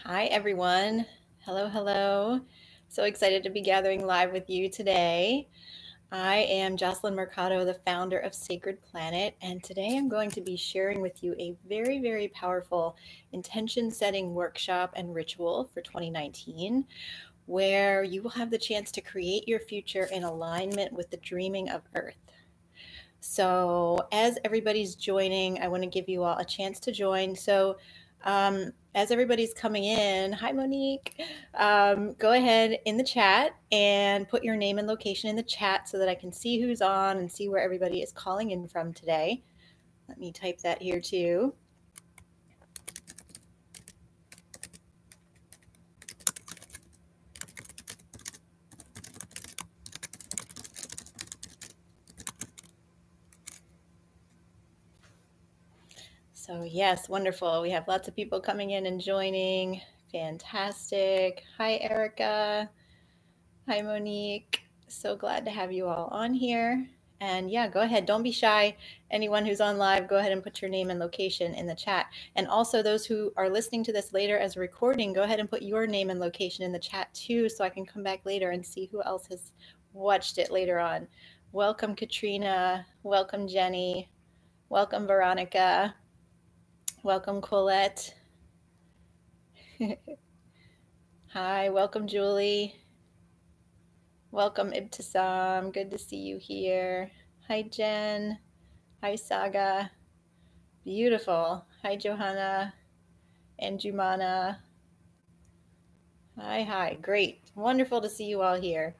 Hi, everyone. Hello, hello. So excited to be gathering live with you today. I am Jocelyn Mercado, the founder of Sacred Planet, and today I'm going to be sharing with you a very, very powerful intention setting workshop and ritual for 2019, where you will have the chance to create your future in alignment with the dreaming of Earth. So as everybody's joining, I want to give you all a chance to join. So as everybody's coming in, hi Monique, go ahead in the chat and put your name and location in the chat so that I can see who's on and see where everybody is calling in from today. Let me type that here too. So yes, wonderful. We have lots of people coming in and joining. Fantastic. Hi, Erica. Hi, Monique. So glad to have you all on here. And yeah, go ahead. Don't be shy. Anyone who's on live, go ahead and put your name and location in the chat. And also those who are listening to this later as a recording, go ahead and put your name and location in the chat too, so I can come back later and see who else has watched it later on. Welcome, Katrina. Welcome, Jenny. Welcome, Veronica. Welcome, Colette. Hi, welcome, Julie. Welcome, Ibtisam. Good to see you here. Hi, Jen. Hi, Saga. Beautiful. Hi, Johanna and Jumana. Hi. Great. Wonderful to see you all here.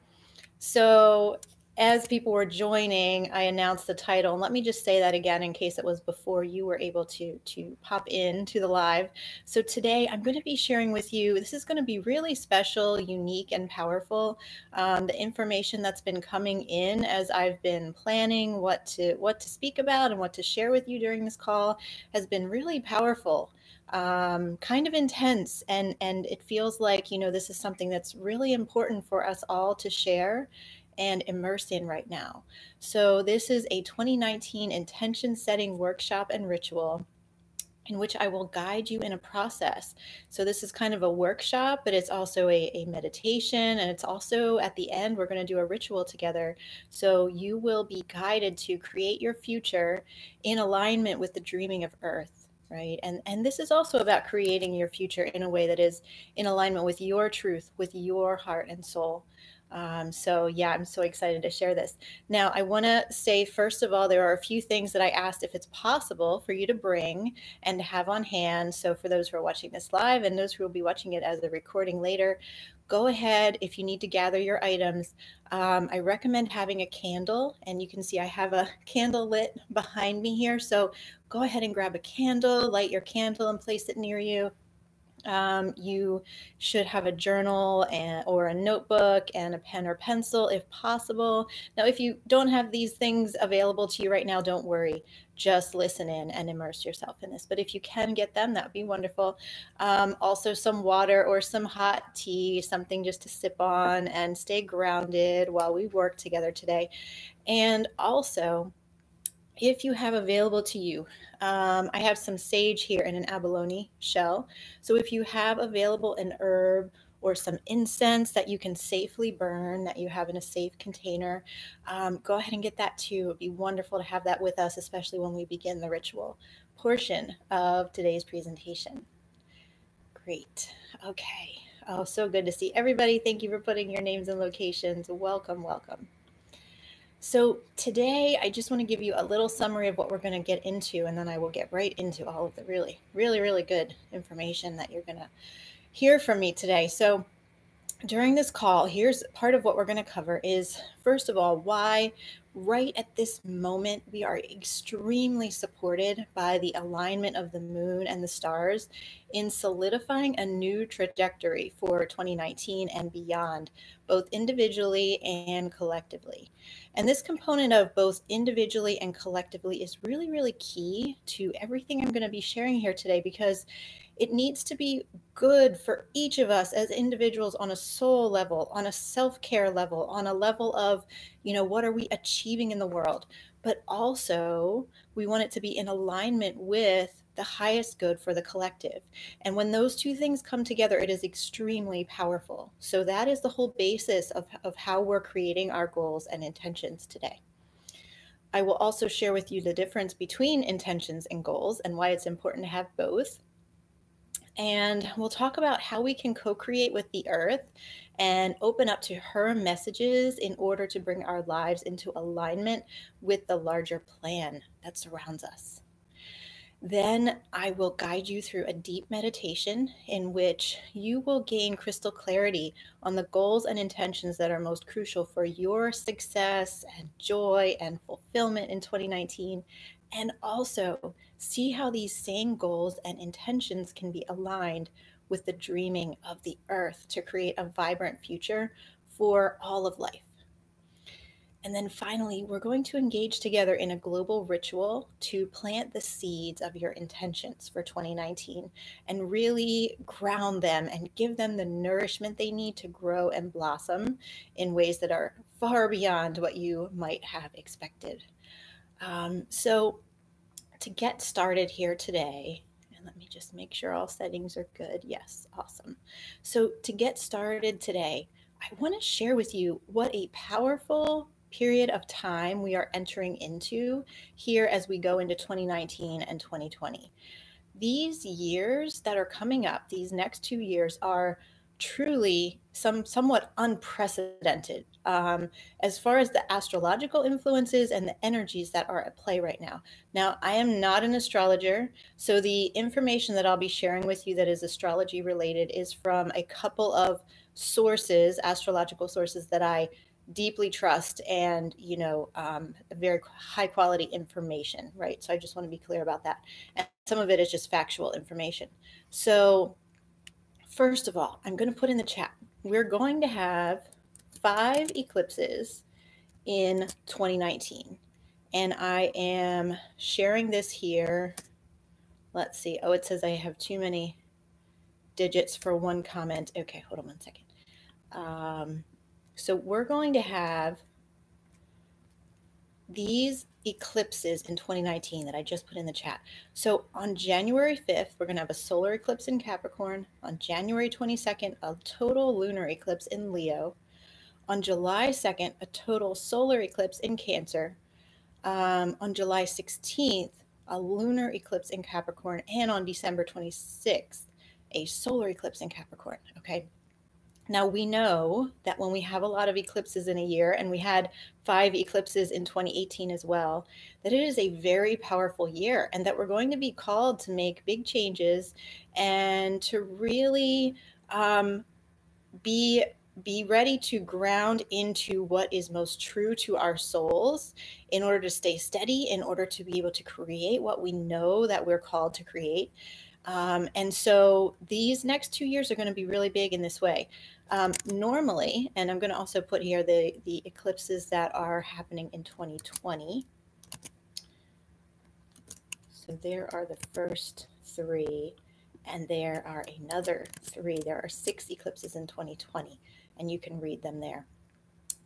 So as people were joining, I announced the title. And let me just say that again in case it was before you were able to pop into the live. So today I'm going to be sharing with you, this is going to be really special, unique, and powerful. The information that's been coming in as I've been planning what to speak about and what to share with you during this call has been really powerful. Kind of intense, and it feels like, you know, this is something that's really important for us all to share and immerse in right now. So this is a 2019 intention setting workshop and ritual in which I will guide you in a process. So this is kind of a workshop, but it's also a meditation, and it's also at the end, we're going to do a ritual together. So you will be guided to create your future in alignment with the dreaming of Earth. Right. And this is also about creating your future in a way that is in alignment with your truth, with your heart and soul. So yeah, I'm so excited to share this. Now, I want to say, first of all, there are a few things that I asked if it's possible for you to bring and have on hand. So for those who are watching this live and those who will be watching it as a recording later, go ahead if you need to gather your items. I recommend having a candle, and you can see I have a candle lit behind me here. So go ahead and grab a candle, light your candle and place it near you. You should have a journal or a notebook and a pen or pencil if possible. Now, if you don't have these things available to you right now, don't worry. Just listen in and immerse yourself in this. But if you can get them, that would be wonderful. Also, some water or some hot tea, something just to sip on and stay grounded while we work together today. And also, if you have available to you, I have some sage here in an abalone shell. So if you have available an herb or some incense that you can safely burn, that you have in a safe container, go ahead and get that too. It'd be wonderful to have that with us, especially when we begin the ritual portion of today's presentation. Great. Okay. Oh, so good to see everybody. Thank you for putting your names and locations. Welcome, welcome. So today, I just want to give you a little summary of what we're going to get into, and then I will get right into all of the really, really, really good information that you're going to hear from me today. So during this call, here's part of what we're going to cover is, first of all, why right at this moment we are extremely supported by the alignment of the moon and the stars in solidifying a new trajectory for 2019 and beyond, both individually and collectively. And this component of both individually and collectively is really, really key to everything I'm going to be sharing here today, because it needs to be good for each of us as individuals on a soul level, on a self-care level, on a level of, you know, what are we achieving in the world? But also we want it to be in alignment with the highest good for the collective. And when those two things come together, it is extremely powerful. So that is the whole basis of how we're creating our goals and intentions today. I will also share with you the difference between intentions and goals and why it's important to have both. And we'll talk about how we can co-create with the earth and open up to her messages in order to bring our lives into alignment with the larger plan that surrounds us. Then I will guide you through a deep meditation in which you will gain crystal clarity on the goals and intentions that are most crucial for your success and joy and fulfillment in 2019. And also see how these same goals and intentions can be aligned with the dreaming of the earth to create a vibrant future for all of life. And then finally, we're going to engage together in a global ritual to plant the seeds of your intentions for 2019 and really ground them and give them the nourishment they need to grow and blossom in ways that are far beyond what you might have expected. So to get started here today, and let me just make sure all settings are good. Yes, awesome. So to get started today, I want to share with you what a powerful period of time we are entering into here as we go into 2019 and 2020. These years that are coming up, these next 2 years, are truly somewhat unprecedented as far as the astrological influences and the energies that are at play right now. Now, I am not an astrologer, so the information that I'll be sharing with you that is astrology related is from a couple of sources, astrological sources that I deeply trust and, very high quality information, right? So I just want to be clear about that. And some of it is just factual information. So first of all, I'm going to put in the chat, we're going to have 5 eclipses in 2019. And I am sharing this here. Let's see. Oh, it says I have too many digits for one comment. Okay, hold on one second. So we're going to have these eclipses in 2019 that I just put in the chat. So on January 5th, we're going to have a solar eclipse in Capricorn. On January 22nd, a total lunar eclipse in Leo. On July 2nd, a total solar eclipse in Cancer. On July 16th, a lunar eclipse in Capricorn. And on December 26th, a solar eclipse in Capricorn. Okay. Now, we know that when we have a lot of eclipses in a year, and we had 5 eclipses in 2018 as well, that it is a very powerful year and that we're going to be called to make big changes and to really be ready to ground into what is most true to our souls in order to stay steady, in order to be able to create what we know that we're called to create. And so these next 2 years are going to be really big in this way. Normally, and I'm going to also put here the eclipses that are happening in 2020. So there are the first 3, and there are another 3. There are 6 eclipses in 2020, and you can read them there.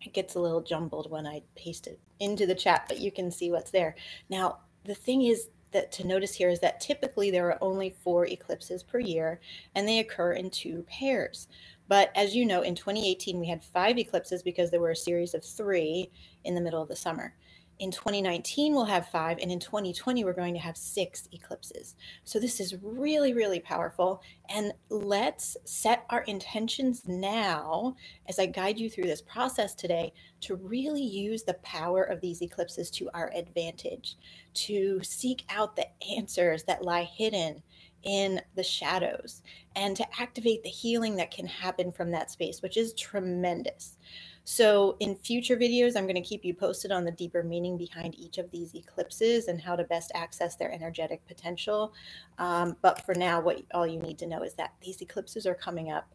It gets a little jumbled when I paste it into the chat, but you can see what's there. Now, the thing is that to notice here is that typically there are only 4 eclipses per year, and they occur in 2 pairs. But as you know, in 2018, we had 5 eclipses because there were a series of 3 in the middle of the summer. In 2019, we'll have 5, and in 2020, we're going to have 6 eclipses. So this is really, really powerful. And let's set our intentions now, as I guide you through this process today, to really use the power of these eclipses to our advantage, to seek out the answers that lie hidden in the shadows, and to activate the healing that can happen from that space, which is tremendous. So in future videos, I'm going to keep you posted on the deeper meaning behind each of these eclipses and how to best access their energetic potential. But for now, all you need to know is that these eclipses are coming up,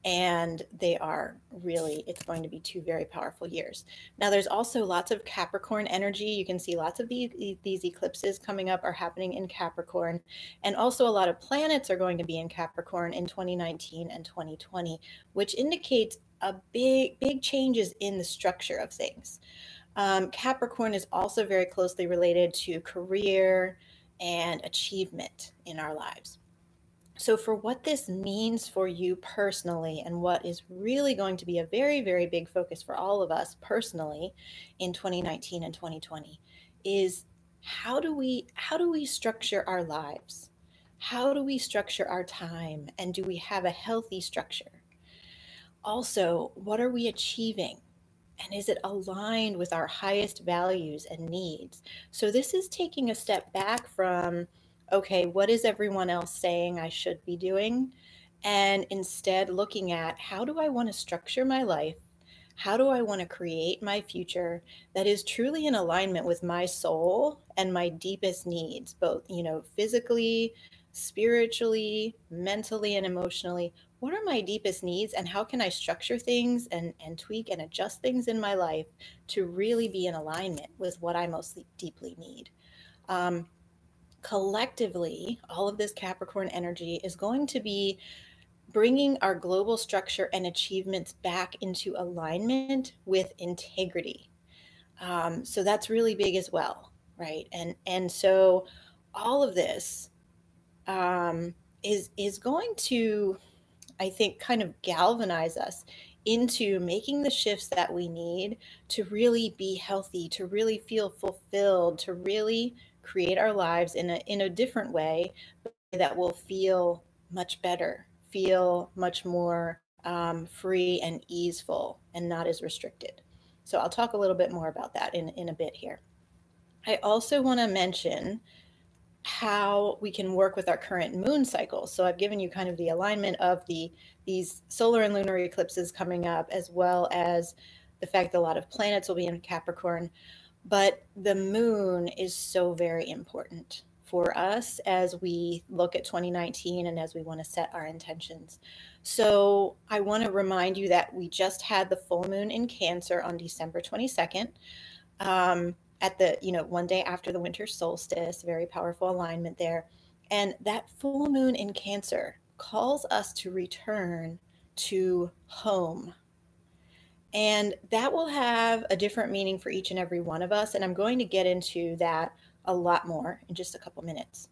and they are really, it's going to be 2 very powerful years. Now, there's also lots of Capricorn energy. You can see lots of these eclipses coming up are happening in Capricorn. And also a lot of planets are going to be in Capricorn in 2019 and 2020, which indicates a big changes in the structure of things. Capricorn is also very closely related to career and achievement in our lives. So, for what this means for you personally, and what is really going to be a very, very big focus for all of us personally in 2019 and 2020, is how do we structure our lives? How do we structure our time? And do we have a healthy structure? Also, what are we achieving? And is it aligned with our highest values and needs? So this is taking a step back from, okay, what is everyone else saying I should be doing? And instead looking at, how do I want to structure my life? How do I want to create my future that is truly in alignment with my soul and my deepest needs, both, physically, spiritually, mentally, and emotionally? What are my deepest needs, and how can I structure things and tweak and adjust things in my life to really be in alignment with what I most deeply need? Um, Collectively, all of this Capricorn energy is going to be bringing our global structure and achievements back into alignment with integrity. So that's really big as well, right? And so all of this is going to, I think, kind of galvanize us into making the shifts that we need to really be healthy, to really feel fulfilled, to really create our lives in a different way, but that will feel much better, feel much more free and easeful, and not as restricted. So I'll talk a little bit more about that in a bit here. I also want to mention how we can work with our current moon cycle. So I've given you kind of the alignment of these solar and lunar eclipses coming up, as well as the fact that a lot of planets will be in Capricorn. But the moon is so very important for us as we look at 2019 and as we want to set our intentions. So I want to remind you that we just had the full moon in Cancer on December 22nd. At the, one day after the winter solstice, very powerful alignment there. And that full moon in Cancer calls us to return to home. And that will have a different meaning for each and every one of us. And I'm going to get into that a lot more in just a couple minutes.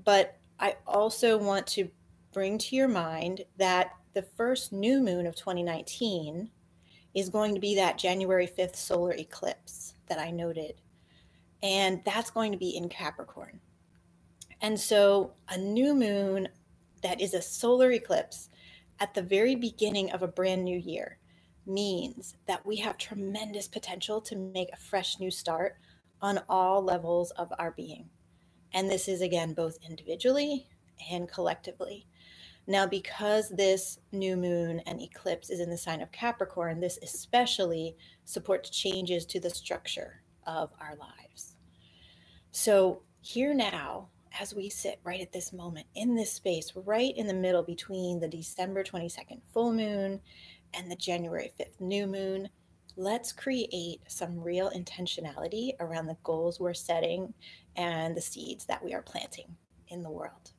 But I also want to bring to your mind that the first new moon of 2019 is going to be that January 5th solar eclipse that I noted. And that's going to be in Capricorn. And so a new moon that is a solar eclipse at the very beginning of a brand new year means that we have tremendous potential to make a fresh new start on all levels of our being. And this is, again, both individually and collectively. Now, because this new moon and eclipse is in the sign of Capricorn, this especially supports changes to the structure of our lives. So here now, as we sit right at this moment in this space, right in the middle between the December 22nd full moon and the January 5th new moon, let's create some real intentionality around the goals we're setting and the seeds that we are planting in the world.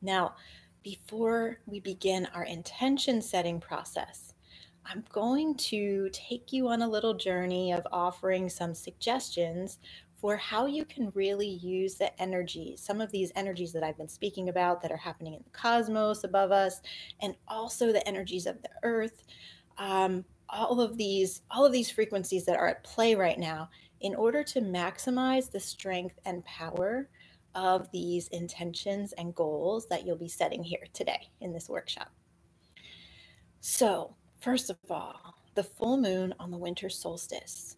Now, before we begin our intention setting process, I'm going to take you on a little journey of offering some suggestions for how you can really use the energies, some of these energies that I've been speaking about that are happening in the cosmos above us, and also the energies of the earth, all of these frequencies that are at play right now, in order to maximize the strength and power of these intentions and goals that you'll be setting here today in this workshop. So, first of all, the full moon on the winter solstice,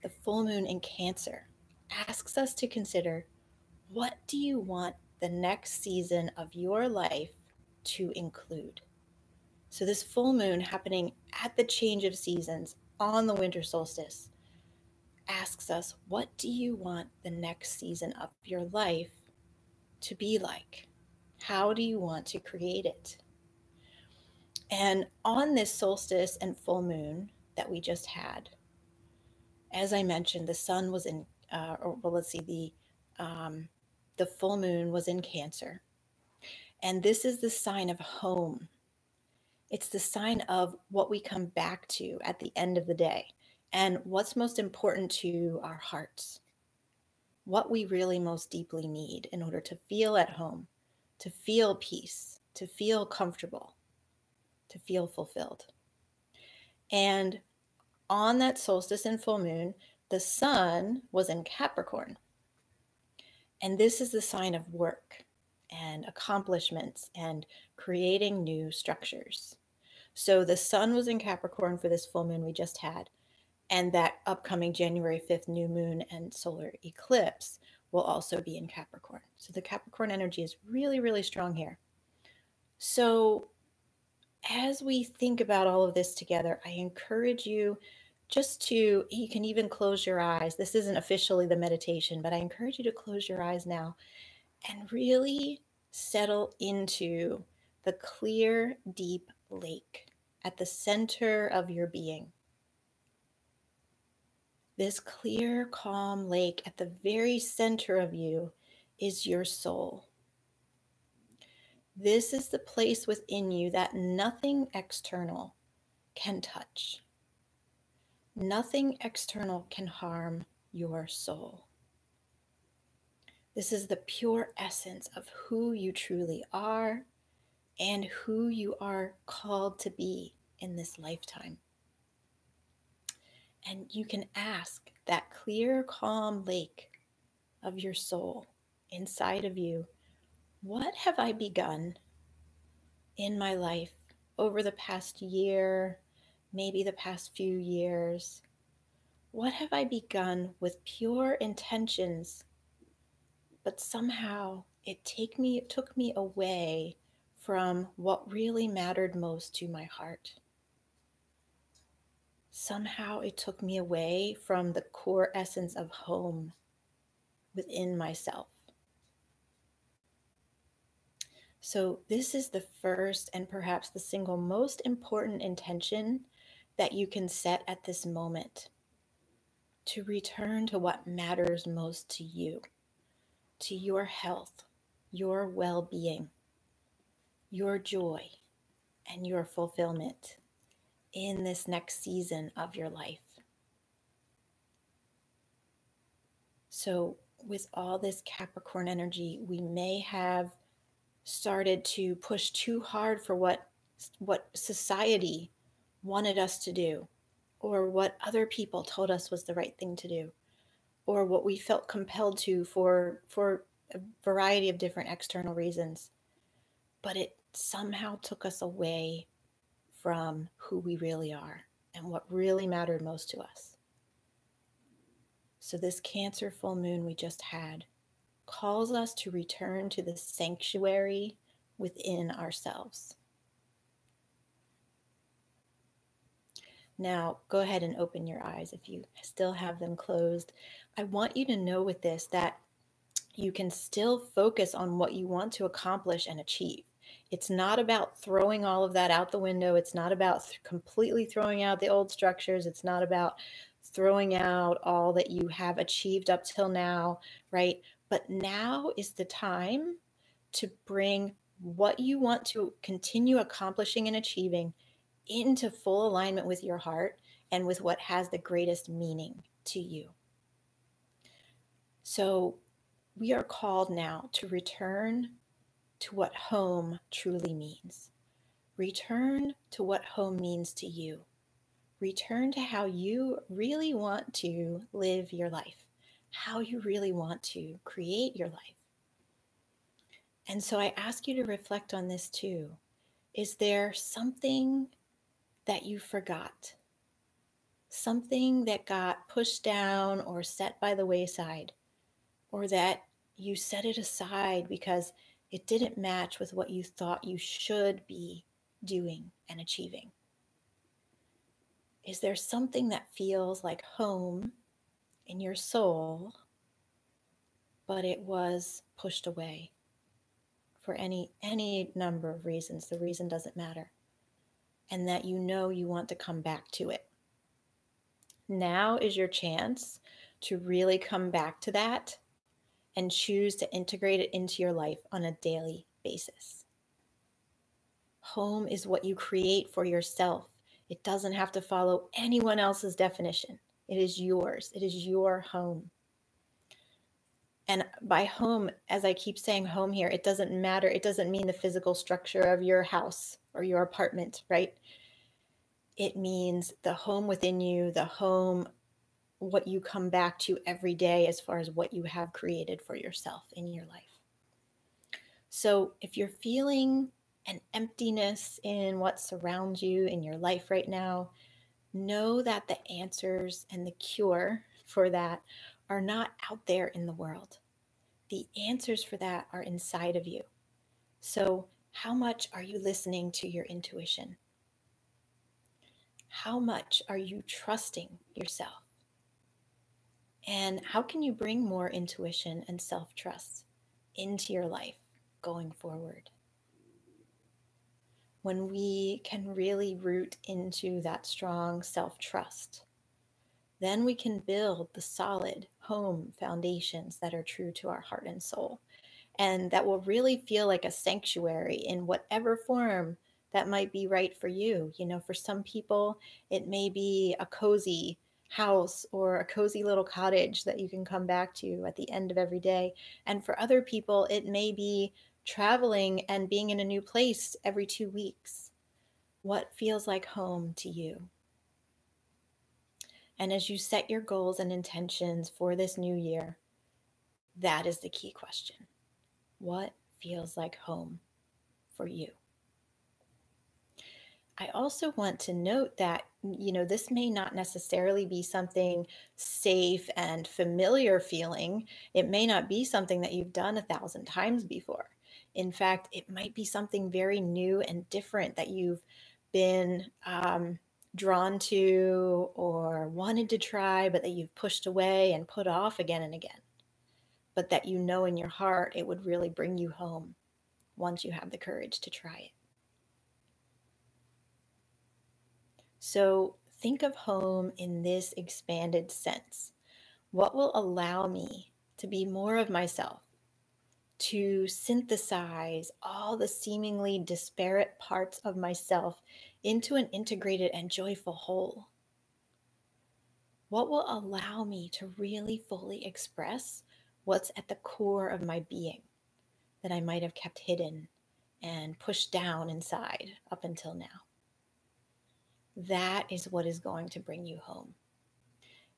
the full moon in Cancer, asks us to consider, what do you want the next season of your life to include? So this full moon happening at the change of seasons on the winter solstice asks us, what do you want the next season of your life to be like? How do you want to create it? And on this solstice and full moon that we just had, as I mentioned, the sun was in, the full moon was in Cancer. And this is the sign of home. It's the sign of what we come back to at the end of the day and what's most important to our hearts. what we really most deeply need in order to feel at home, to feel peace, to feel comfortable, to feel fulfilled. And on that solstice and full moon, the sun was in Capricorn. And this is the sign of work and accomplishments and creating new structures. So the sun was in Capricorn for this full moon we just had. And that upcoming January 5th new moon and solar eclipse will also be in Capricorn. So the Capricorn energy is really, really strong here. So as we think about all of this together, I encourage you you can even close your eyes. This isn't officially the meditation, but I encourage you to close your eyes now and really settle into the clear, deep lake at the center of your being. This clear, calm lake at the very center of you is your soul. This is the place within you that nothing external can touch. Nothing external can harm your soul. This is the pure essence of who you truly are and who you are called to be in this lifetime. And you can ask that clear, calm lake of your soul inside of you, what have I begun in my life over the past year, maybe the past few years? What have I begun with pure intentions, but somehow it took me away from what really mattered most to my heart? Somehow it took me away from the core essence of home within myself. So this is the first and perhaps the single most important intention that you can set at this moment, to return to what matters most to you, to your health, your well-being, your joy, and your fulfillment in this next season of your life. So with all this Capricorn energy, we may have started to push too hard for what society wanted us to do, or what other people told us was the right thing to do, or what we felt compelled to for a variety of different external reasons. But it somehow took us away from who we really are and what really mattered most to us. So this Cancer full moon we just had calls us to return to the sanctuary within ourselves. Now, go ahead and open your eyes if you still have them closed. I want you to know with this that you can still focus on what you want to accomplish and achieve. It's not about throwing all of that out the window. It's not about completely throwing out the old structures. It's not about throwing out all that you have achieved up till now, right? But now is the time to bring what you want to continue accomplishing and achieving into full alignment with your heart and with what has the greatest meaning to you. So we are called now to return to what home truly means. Return to what home means to you. Return to how you really want to live your life, how you really want to create your life. And so I ask you to reflect on this too. Is there something that you forgot? Something that got pushed down or set by the wayside, or that you set it aside because it didn't match with what you thought you should be doing and achieving? Is there something that feels like home in your soul, but it was pushed away for any number of reasons? The reason doesn't matter. And that you know you want to come back to it. Now is your chance to really come back to that and choose to integrate it into your life on a daily basis. Home is what you create for yourself. It doesn't have to follow anyone else's definition. It is yours. It is your home. And by home, as I keep saying home here, it doesn't matter. It doesn't mean the physical structure of your house or your apartment, right? It means the home within you, the home, what you come back to every day as far as what you have created for yourself in your life. So if you're feeling an emptiness in what surrounds you in your life right now, know that the answers and the cure for that are not out there in the world. The answers for that are inside of you. So, how much are you listening to your intuition? How much are you trusting yourself? And how can you bring more intuition and self trust into your life going forward? When we can really root into that strong self trust, then we can build the solid home foundations that are true to our heart and soul, and that will really feel like a sanctuary in whatever form that might be right for you. You know, for some people, it may be a cozy house or a cozy little cottage that you can come back to at the end of every day. And for other people, it may be traveling and being in a new place every 2 weeks. What feels like home to you? And as you set your goals and intentions for this new year, that is the key question. What feels like home for you? I also want to note that, this may not necessarily be something safe and familiar feeling. It may not be something that you've done 1,000 times before. In fact, it might be something very new and different that you've been drawn to or wanted to try, but that you've pushed away and put off again and again. But that you know in your heart it would really bring you home once you have the courage to try it. So think of home in this expanded sense. What will allow me to be more of myself, to synthesize all the seemingly disparate parts of myself into an integrated and joyful whole? What will allow me to really fully express what's at the core of my being that I might have kept hidden and pushed down inside up until now? That is what is going to bring you home.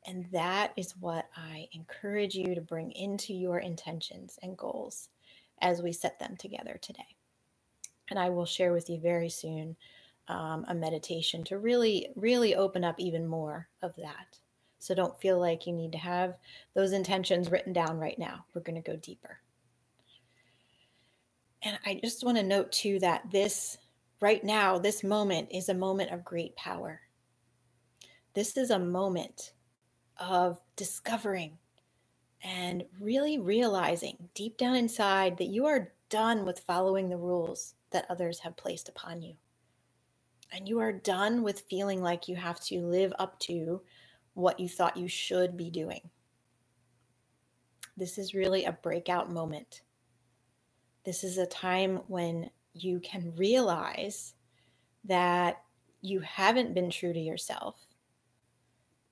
And that is what I encourage you to bring into your intentions and goals as we set them together today. And I will share with you very soon a meditation to really, really open up even more of that. So don't feel like you need to have those intentions written down right now. We're going to go deeper. And I just want to note too that right now, this moment is a moment of great power. This is a moment of discovering and really realizing deep down inside that you are done with following the rules that others have placed upon you. And you are done with feeling like you have to live up to what you thought you should be doing. This is really a breakout moment. This is a time when you can realize that you haven't been true to yourself.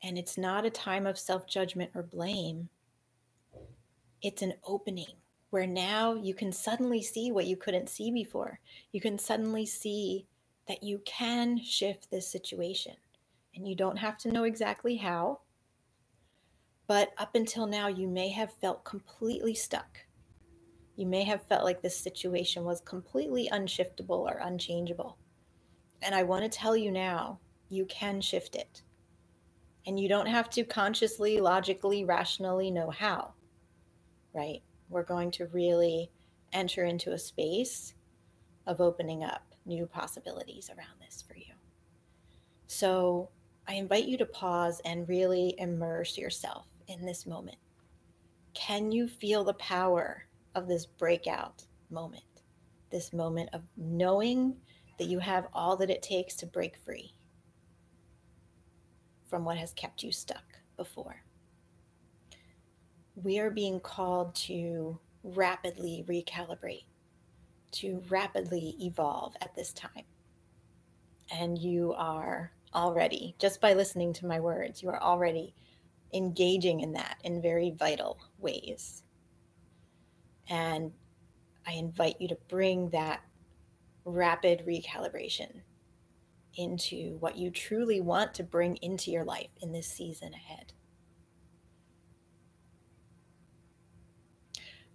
And it's not a time of self-judgment or blame. It's an opening where now you can suddenly see what you couldn't see before. You can suddenly see that you can shift this situation. And you don't have to know exactly how. But up until now, you may have felt completely stuck. You may have felt like this situation was completely unshiftable or unchangeable. And I want to tell you now, you can shift it. And you don't have to consciously, logically, rationally know how, right? We're going to really enter into a space of opening up new possibilities around this for you. So I invite you to pause and really immerse yourself in this moment. Can you feel the power of this breakout moment? This moment of knowing that you have all that it takes to break free from what has kept you stuck before. We are being called to rapidly recalibrate, to rapidly evolve at this time. And you are already, just by listening to my words, you are already engaging in that in very vital ways. And I invite you to bring that rapid recalibration into what you truly want to bring into your life in this season ahead.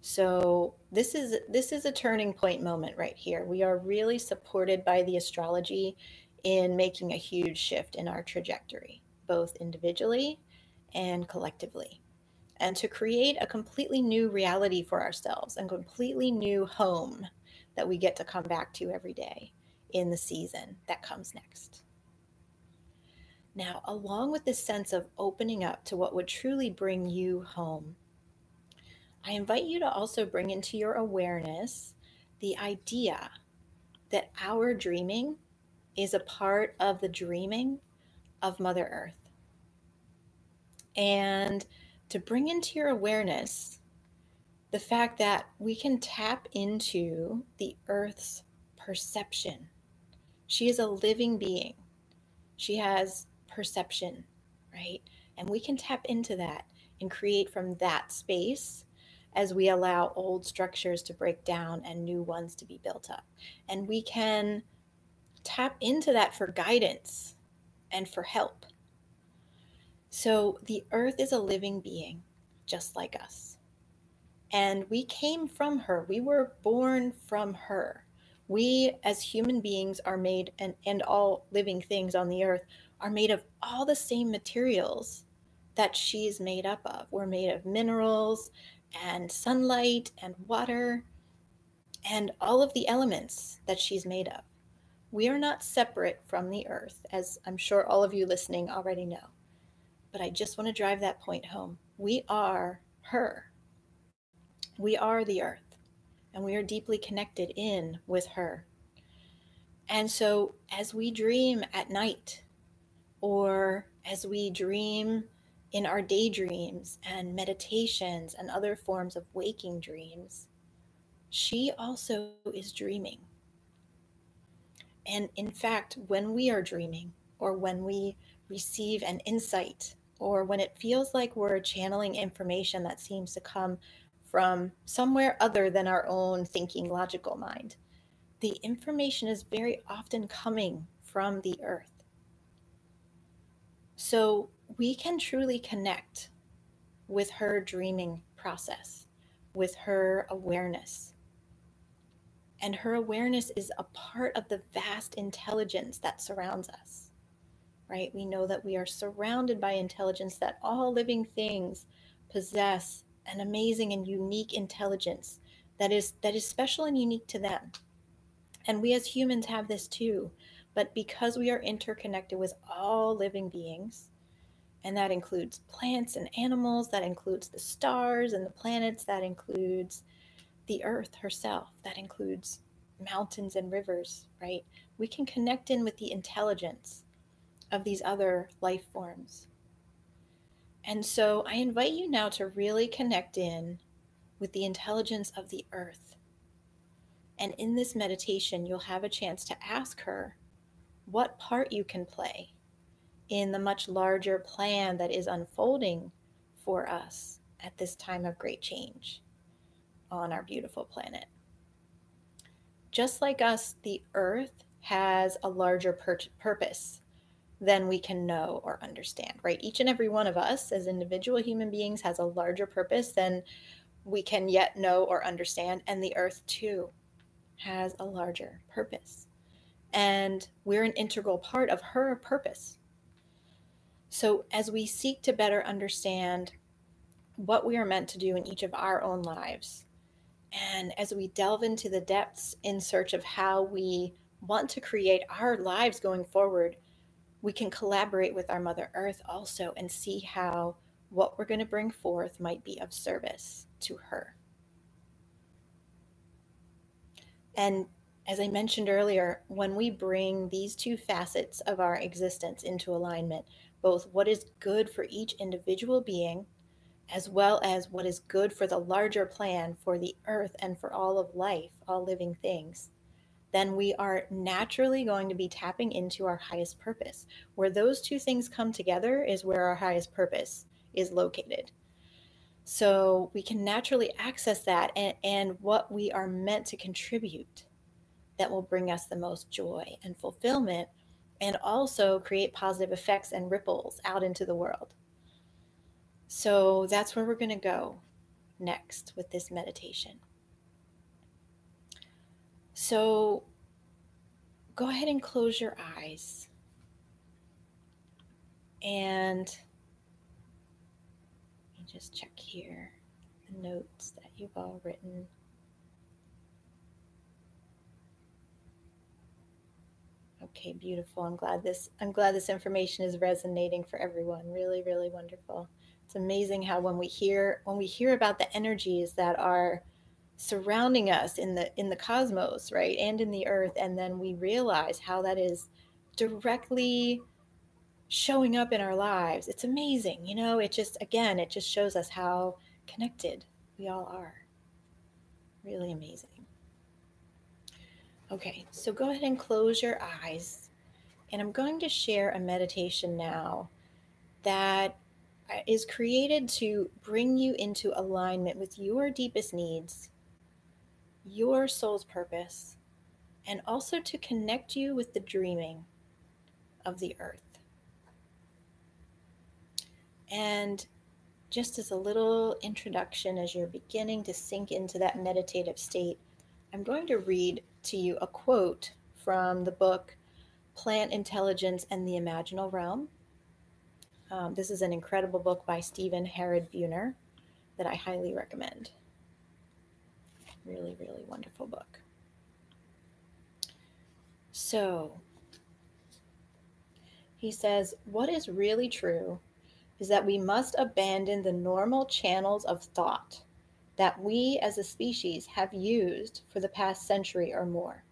So this is a turning point moment right here. We are really supported by the astrology in making a huge shift in our trajectory, both individually and collectively, and to create a completely new reality for ourselves and completely new home that we get to come back to every day in the season that comes next. Now, along with this sense of opening up to what would truly bring you home, I invite you to also bring into your awareness the idea that our dreaming is a part of the dreaming of Mother Earth. And to bring into your awareness the fact that we can tap into the Earth's perception. She is a living being. She has perception, right? And we can tap into that and create from that space as we allow old structures to break down and new ones to be built up. And we can tap into that for guidance and for help. So the earth is a living being, just like us. And we came from her. We were born from her. We, as human beings, are made, and all living things on the earth are made of all the same materials that she's made up of. We're made of minerals and sunlight and water and all of the elements that she's made of. We are not separate from the earth, as I'm sure all of you listening already know. But I just want to drive that point home. We are her. We are the earth, and we are deeply connected in with her. And so as we dream at night, or as we dream in our daydreams and meditations and other forms of waking dreams, she also is dreaming. And in fact, when we are dreaming, or when we receive an insight, or when it feels like we're channeling information that seems to come from somewhere other than our own thinking, logical mind, the information is very often coming from the earth. So we can truly connect with her dreaming process, with her awareness. And her awareness is a part of the vast intelligence that surrounds us, right? We know that we are surrounded by intelligence, that all living things possess an amazing and unique intelligence that is special and unique to them. And we as humans have this too. But because we are interconnected with all living beings, and that includes plants and animals, that includes the stars and the planets, that includes the earth herself, that includes mountains and rivers, right? We can connect in with the intelligence of these other life forms. And so I invite you now to really connect in with the intelligence of the earth. And in this meditation, you'll have a chance to ask her what part you can play in the much larger plan that is unfolding for us at this time of great change on our beautiful planet. Just like us, the earth has a larger purpose than we can know or understand, right? Each and every one of us as individual human beings has a larger purpose than we can yet know or understand, and the earth too has a larger purpose. And we're an integral part of her purpose. So as we seek to better understand what we are meant to do in each of our own lives, and as we delve into the depths in search of how we want to create our lives going forward, we can collaborate with our Mother Earth also and see how what we're going to bring forth might be of service to her. And as I mentioned earlier, when we bring these two facets of our existence into alignment, both what is good for each individual being, as well as what is good for the larger plan for the earth and for all of life, all living things, then we are naturally going to be tapping into our highest purpose. Where those two things come together is where our highest purpose is located. So we can naturally access that and what we are meant to contribute that will bring us the most joy and fulfillment, and also create positive effects and ripples out into the world. So that's where we're going to go next with this meditation. So go ahead and close your eyes. And let me just check here the notes that you've all written. Okay, beautiful. I'm glad this information is resonating for everyone. Really, really wonderful. It's amazing how when we hear about the energies that are surrounding us in the cosmos, right, and in the earth, and then we realize how that is directly showing up in our lives. It's amazing. It just shows us how connected we all are. Really amazing. Okay, so go ahead and close your eyes. And I'm going to share a meditation now that is created to bring you into alignment with your deepest needs, your soul's purpose, and also to connect you with the dreaming of the earth. And just as a little introduction, as you're beginning to sink into that meditative state, I'm going to read to you a quote from the book Plant Intelligence and the Imaginal Realm. This is an incredible book by Stephen Herod Buhner that I highly recommend. Really, really wonderful book. So, he says, what is really true is that we must abandon the normal channels of thought that we as a species have used for the past century or more.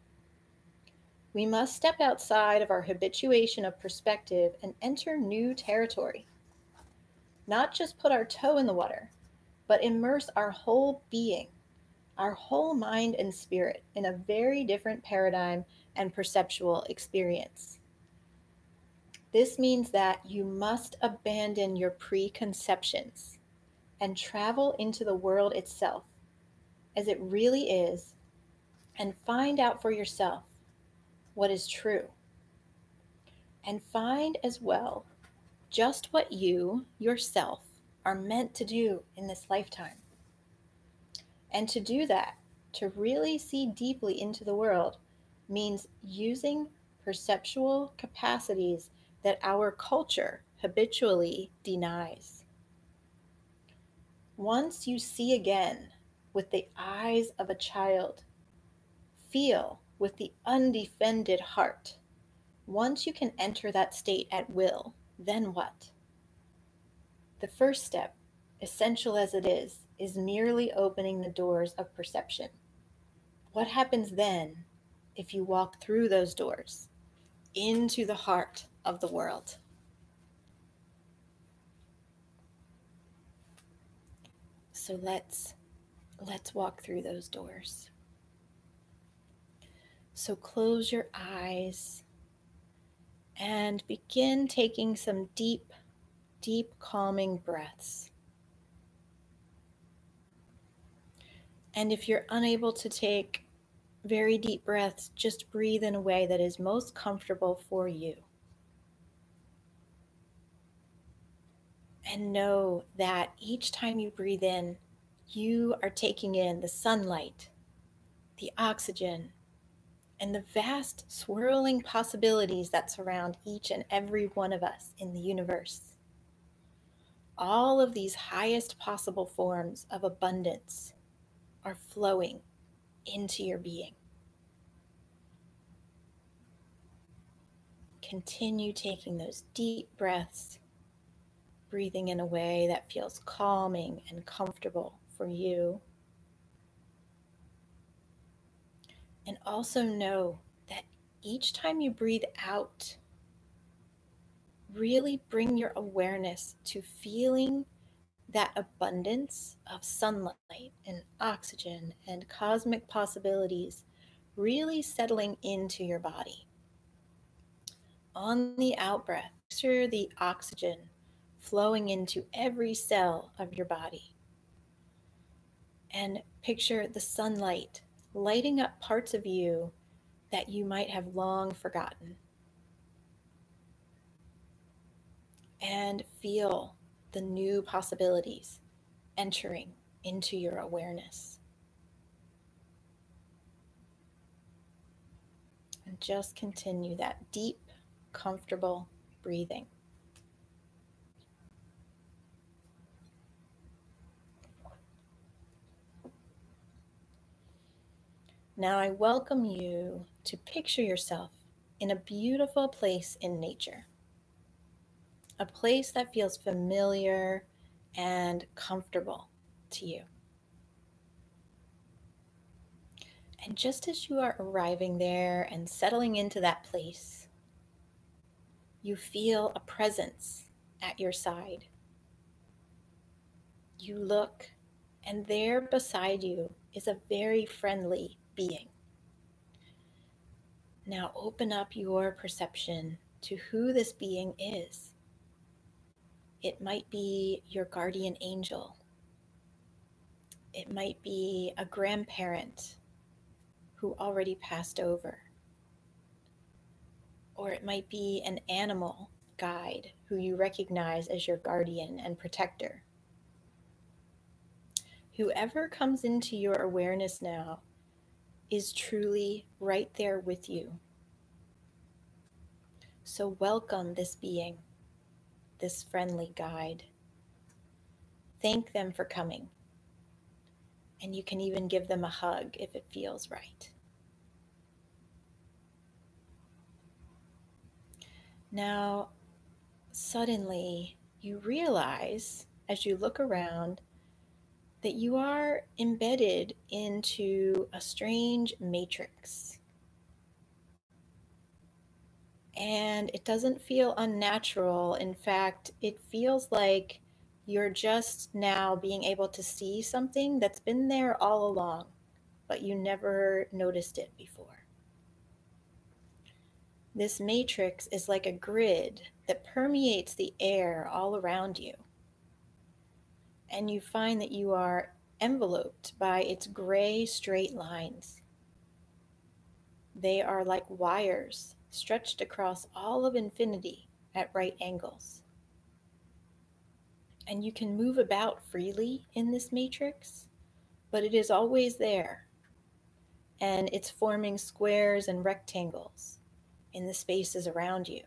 We must step outside of our habituation of perspective and enter new territory. Not just put our toe in the water, but immerse our whole being, our whole mind and spirit in a very different paradigm and perceptual experience. This means that you must abandon your preconceptions and travel into the world itself as it really is and find out for yourself what is true. And find as well just what you, yourself, are meant to do in this lifetime. And to do that, to really see deeply into the world, means using perceptual capacities that our culture habitually denies. Once you see again with the eyes of a child, feel with the undefended heart, once you can enter that state at will, then what? The first step, essential as it is merely opening the doors of perception. What happens then if you walk through those doors into the heart of the world? So let's walk through those doors. So close your eyes and begin taking some deep, deep calming breaths. And if you're unable to take very deep breaths, just breathe in a way that is most comfortable for you. And know that each time you breathe in, you are taking in the sunlight, the oxygen, and the vast swirling possibilities that surround each and every one of us in the universe. All of these highest possible forms of abundance are flowing into your being. Continue taking those deep breaths, breathing in a way that feels calming and comfortable for you. And also know that each time you breathe out, really bring your awareness to feeling that abundance of sunlight and oxygen and cosmic possibilities really settling into your body. On the out breath, picture the oxygen flowing into every cell of your body, and picture the sunlight lighting up parts of you that you might have long forgotten. And feel the new possibilities entering into your awareness. And just continue that deep, comfortable breathing. Now I welcome you to picture yourself in a beautiful place in nature, a place that feels familiar and comfortable to you. And just as you are arriving there and settling into that place, you feel a presence at your side. You look, and there beside you is a very friendly being. Now open up your perception to who this being is. It might be your guardian angel. It might be a grandparent who already passed over. Or it might be an animal guide who you recognize as your guardian and protector. Whoever comes into your awareness now is truly right there with you. So welcome this being, this friendly guide. Thank them for coming. And you can even give them a hug if it feels right. Now, suddenly you realize as you look around that you are embedded into a strange matrix. And it doesn't feel unnatural. In fact, it feels like you're just now being able to see something that's been there all along, but you never noticed it before. This matrix is like a grid that permeates the air all around you. And you find that you are enveloped by its gray straight lines. They are like wires stretched across all of infinity at right angles. And you can move about freely in this matrix, but it is always there. And it's forming squares and rectangles in the spaces around you.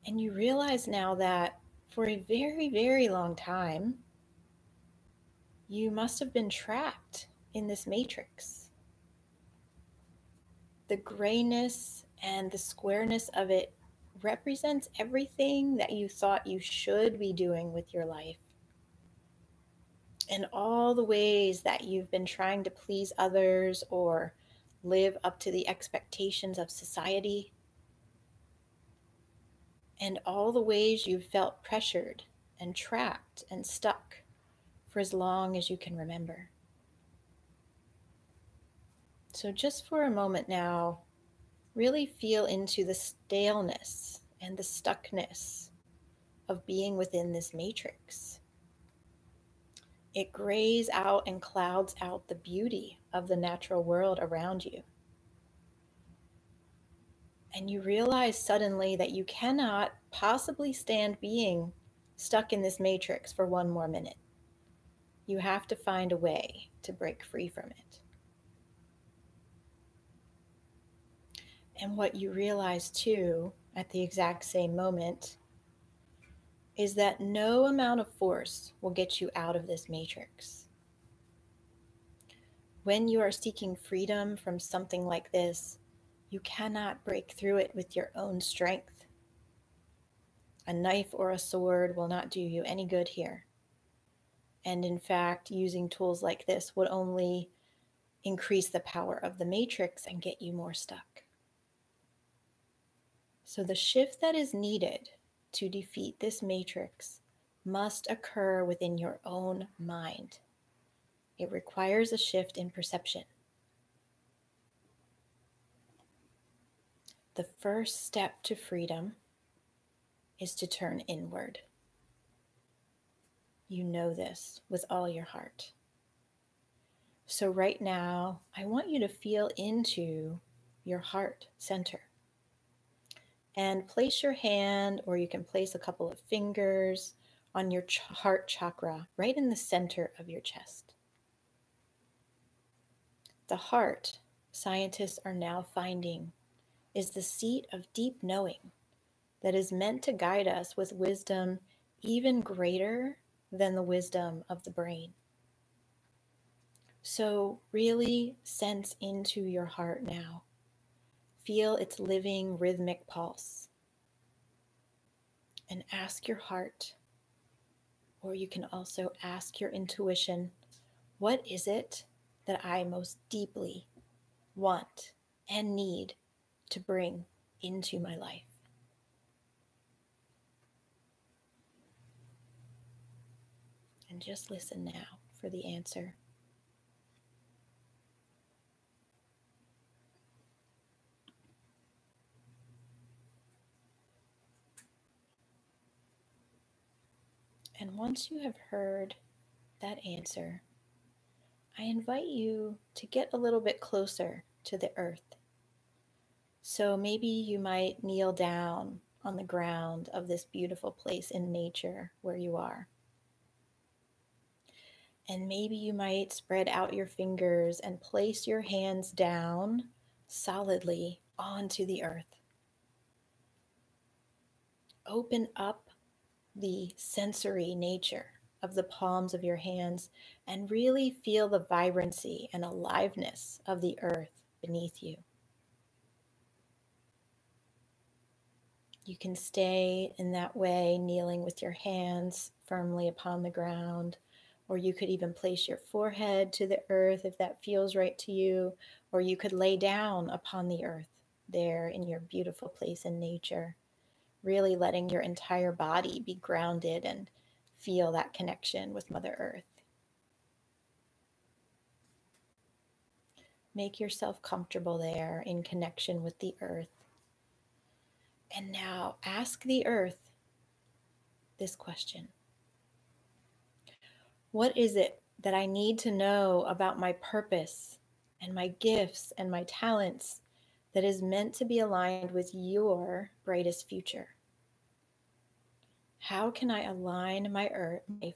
And you realize now that for a very, very long time, you must have been trapped in this matrix. The grayness and the squareness of it represents everything that you thought you should be doing with your life. And all the ways that you've been trying to please others or live up to the expectations of society. And all the ways you've felt pressured and trapped and stuck for as long as you can remember. So just for a moment now, really feel into the staleness and the stuckness of being within this matrix. It grays out and clouds out the beauty of the natural world around you. And you realize suddenly that you cannot possibly stand being stuck in this matrix for one more minute. You have to find a way to break free from it. And what you realize too, at the exact same moment, is that no amount of force will get you out of this matrix. When you are seeking freedom from something like this, you cannot break through it with your own strength. A knife or a sword will not do you any good here. And in fact, using tools like this would only increase the power of the matrix and get you more stuck. So the shift that is needed to defeat this matrix must occur within your own mind. It requires a shift in perception. The first step to freedom is to turn inward. you know this with all your heart. So right now, I want you to feel into your heart center and place your hand, or you can place a couple of fingers on your heart chakra right in the center of your chest. The heart, scientists are now finding, is the seat of deep knowing that is meant to guide us with wisdom even greater than the wisdom of the brain. So really sense into your heart now. Feel its living rhythmic pulse. And ask your heart, or you can also ask your intuition, what is it that I most deeply want and need to bring into my life? And just listen now for the answer. And once you have heard that answer, I invite you to get a little bit closer to the earth. So maybe you might kneel down on the ground of this beautiful place in nature where you are. And maybe you might spread out your fingers and place your hands down solidly onto the earth. Open up the sensory nature of the palms of your hands and really feel the vibrancy and aliveness of the earth beneath you. You can stay in that way, kneeling with your hands firmly upon the ground, or you could even place your forehead to the earth if that feels right to you, or you could lay down upon the earth there in your beautiful place in nature, really letting your entire body be grounded and feel that connection with Mother Earth. Make yourself comfortable there in connection with the earth. And now ask the earth this question. What is it that I need to know about my purpose and my gifts and my talents that is meant to be aligned with your brightest future? How can I align my life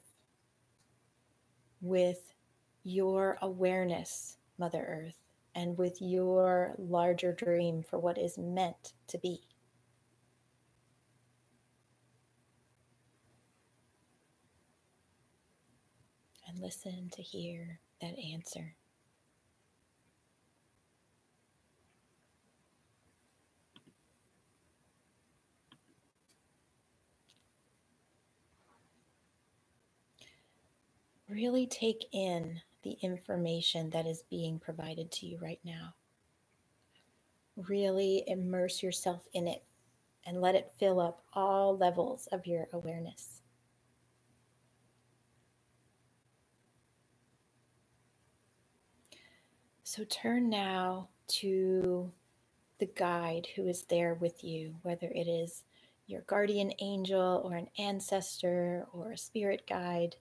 with your awareness, Mother Earth, and with your larger dream for what is meant to be? And listen to hear that answer. Really take in the information that is being provided to you right now. Really immerse yourself in it and let it fill up all levels of your awareness. So turn now to the guide who is there with you, whether it is your guardian angel or an ancestor or a spirit guide,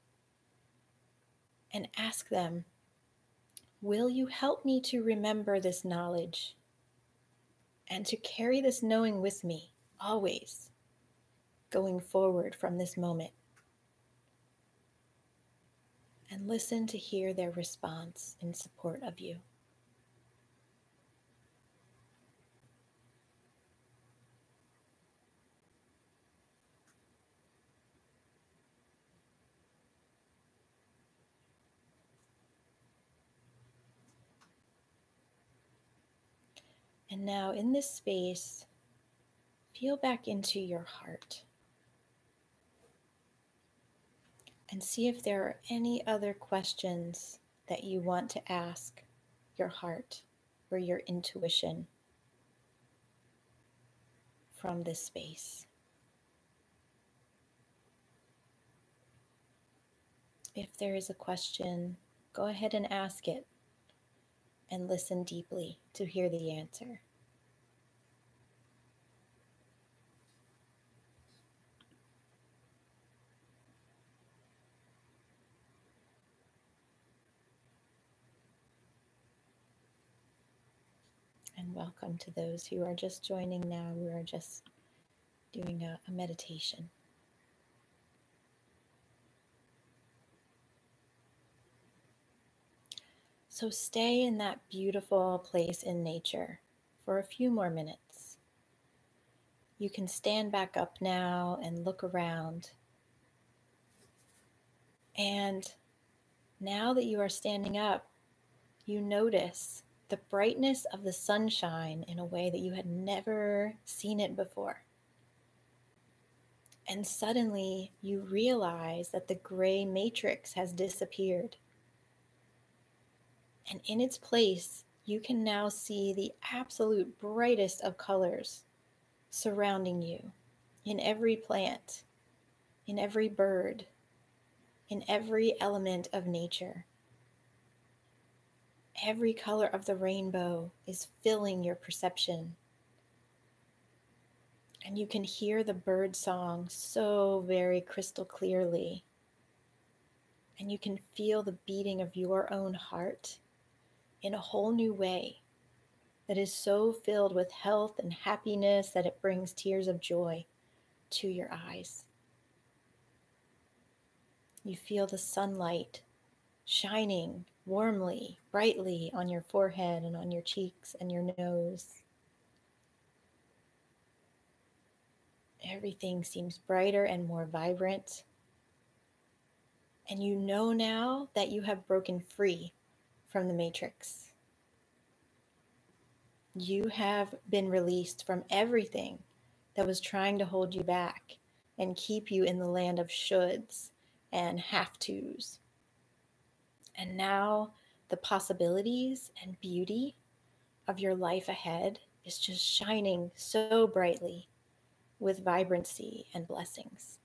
and ask them, will you help me to remember this knowledge and to carry this knowing with me always going forward from this moment? And listen to hear their response in support of you. And now in this space, feel back into your heart and see if there are any other questions that you want to ask your heart or your intuition from this space. If there is a question, go ahead and ask it and listen deeply to hear the answer. And welcome to those who are just joining now. We are just doing a meditation. So stay in that beautiful place in nature for a few more minutes. You can stand back up now and look around. And now that you are standing up, you notice the brightness of the sunshine in a way that you had never seen it before. And suddenly you realize that the gray matrix has disappeared. And in its place, you can now see the absolute brightest of colors surrounding you, in every plant, in every bird, in every element of nature. Every color of the rainbow is filling your perception. And you can hear the bird song so very crystal clearly. And you can feel the beating of your own heart in a whole new way that is so filled with health and happiness that it brings tears of joy to your eyes. You feel the sunlight shining warmly, brightly on your forehead and on your cheeks and your nose. Everything seems brighter and more vibrant. And you know now that you have broken free from the matrix. You have been released from everything that was trying to hold you back and keep you in the land of shoulds and have-tos. And now the possibilities and beauty of your life ahead is just shining so brightly with vibrancy and blessings.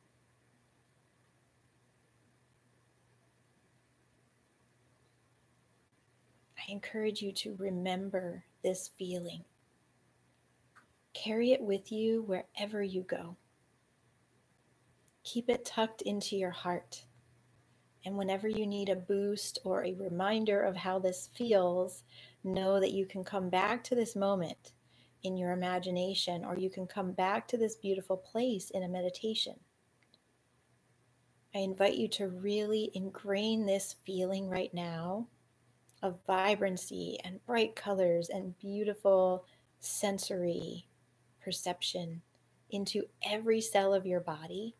I encourage you to remember this feeling. Carry it with you wherever you go. Keep it tucked into your heart. And whenever you need a boost or a reminder of how this feels, know that you can come back to this moment in your imagination, or you can come back to this beautiful place in a meditation. I invite you to really ingrain this feeling right now of vibrancy and bright colors and beautiful sensory perception into every cell of your body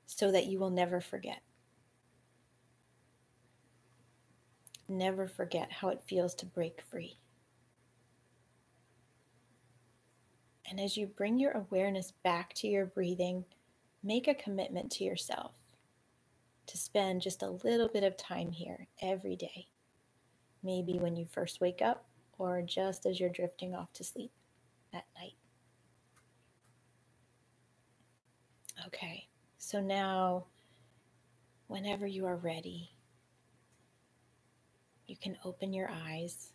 so that you will never forget. Never forget how it feels to break free. And as you bring your awareness back to your breathing, make a commitment to yourself to spend just a little bit of time here every day. Maybe when you first wake up or just as you're drifting off to sleep at night. Okay, so now, whenever you are ready, you can open your eyes.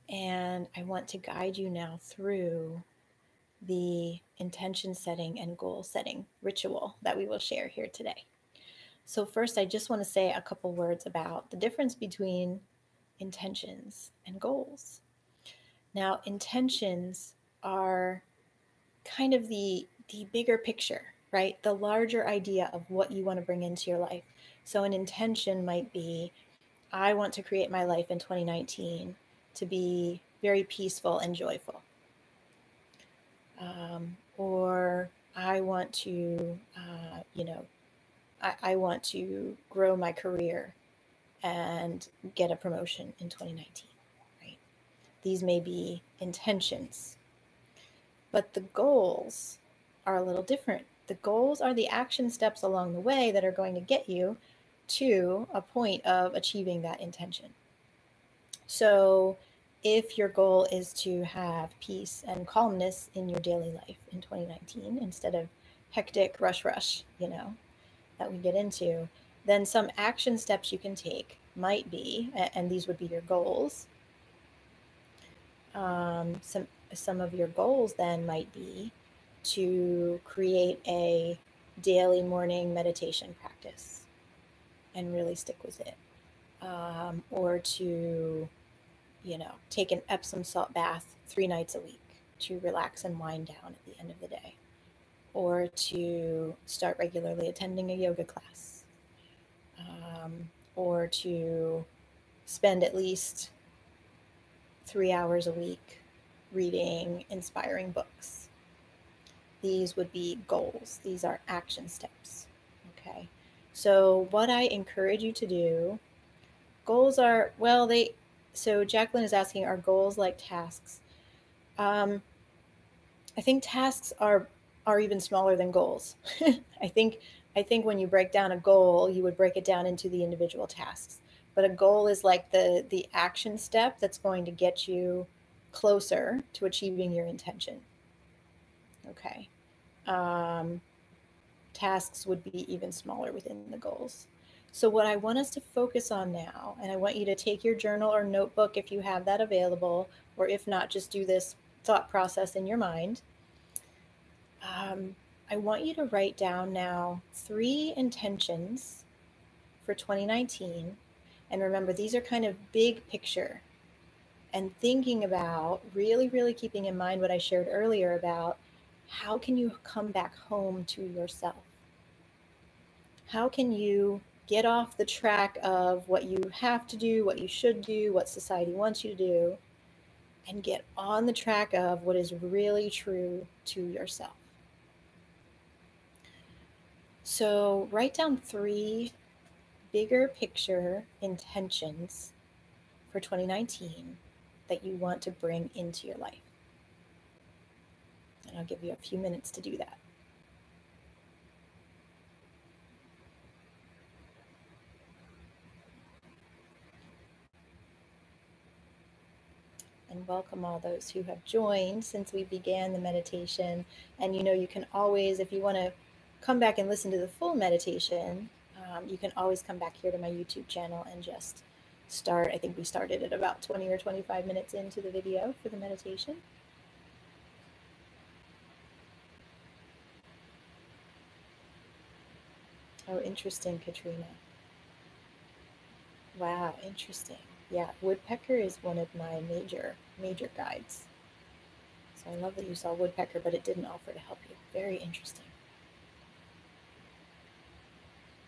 And I want to guide you now through the intention setting and goal setting ritual that we will share here today. So first, I just want to say a couple words about the difference between intentions and goals. Now, intentions are kind of the bigger picture, right? The larger idea of what you want to bring into your life. So an intention might be, I want to create my life in 2019 to be very peaceful and joyful. Or I want to, I want to grow my career and get a promotion in 2019, right? These may be intentions. But the goals are a little different. The goals are the action steps along the way that are going to get you to a point of achieving that intention. So if your goal is to have peace and calmness in your daily life in 2019, instead of hectic rush, that we get into, then some action steps you can take might be, and these would be your goals. Some of your goals then might be to create a daily morning meditation practice, and really stick with it. Or to, take an Epsom salt bath 3 nights a week to relax and wind down at the end of the day. Or to start regularly attending a yoga class. Or to spend at least 3 hours a week reading inspiring books. These would be goals. These are action steps. Okay. So what I encourage you to do, goals are, so Jacqueline is asking, are goals like tasks? I think tasks are even smaller than goals. I think when you break down a goal, you would break it down into the individual tasks. But a goal is like the action step that's going to get you closer to achieving your intention. Okay. Tasks would be even smaller within the goals. So what I want us to focus on now, and I want you to take your journal or notebook if you have that available, or if not, just do this thought process in your mind. I want you to write down now 3 intentions for 2019. And remember, these are kind of big picture, and thinking about really, really keeping in mind what I shared earlier about how can you come back home to yourself? How can you get off the track of what you have to do, what you should do, what society wants you to do, and get on the track of what is really true to yourself? So write down 3 bigger picture intentions for 2019 that you want to bring into your life. And I'll give you a few minutes to do that. And welcome all those who have joined since we began the meditation. And you can always, if you want to come back and listen to the full meditation, you can always come back here to my YouTube channel and just start. I think we started at about 20 or 25 minutes into the video for the meditation. Oh, interesting, Katrina. Wow, interesting. Yeah, woodpecker is one of my major guides. So I love that you saw woodpecker, but it didn't offer to help you. Very interesting.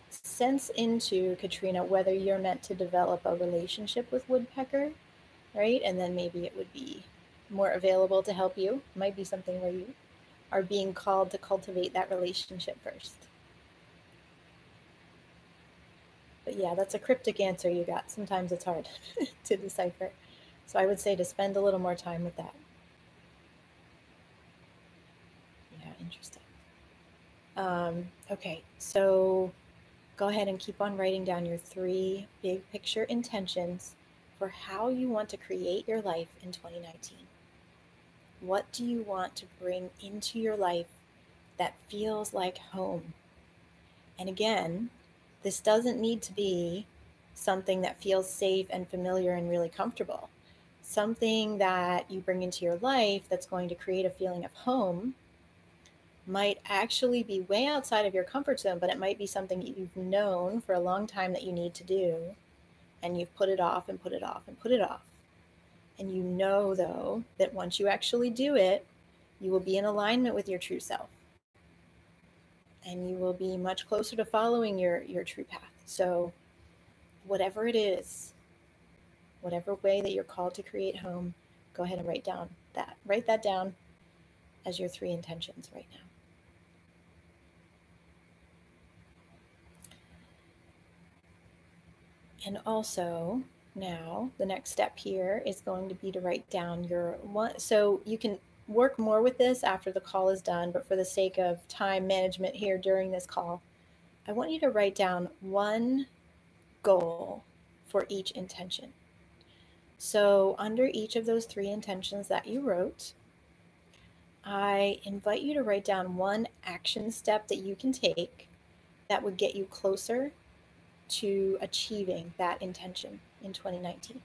Sense into, Katrina, whether you're meant to develop a relationship with woodpecker, right? And then maybe it would be more available to help you. Might be something where you are being called to cultivate that relationship first. But yeah, that's a cryptic answer you got. Sometimes it's hard to decipher. So I would say to spend a little more time with that. Yeah, interesting. Okay, so go ahead and keep on writing down your 3 big picture intentions for how you want to create your life in 2019. What do you want to bring into your life that feels like home? And again, this doesn't need to be something that feels safe and familiar and really comfortable. Something that you bring into your life that's going to create a feeling of home might actually be way outside of your comfort zone, but it might be something that you've known for a long time that you need to do, and you've put it off and put it off and put it off. And you know, though, that once you actually do it, you will be in alignment with your true self. And you will be much closer to following your true path. So whatever it is, whatever way that you're called to create home, go ahead and write that down as your 3 intentions right now. And also now the next step here is going to be to write down your one. So you can work more with this after the call is done, but for the sake of time management here during this call, I want you to write down 1 goal for each intention. So under each of those 3 intentions that you wrote, I invite you to write down 1 action step that you can take that would get you closer to achieving that intention in 2019.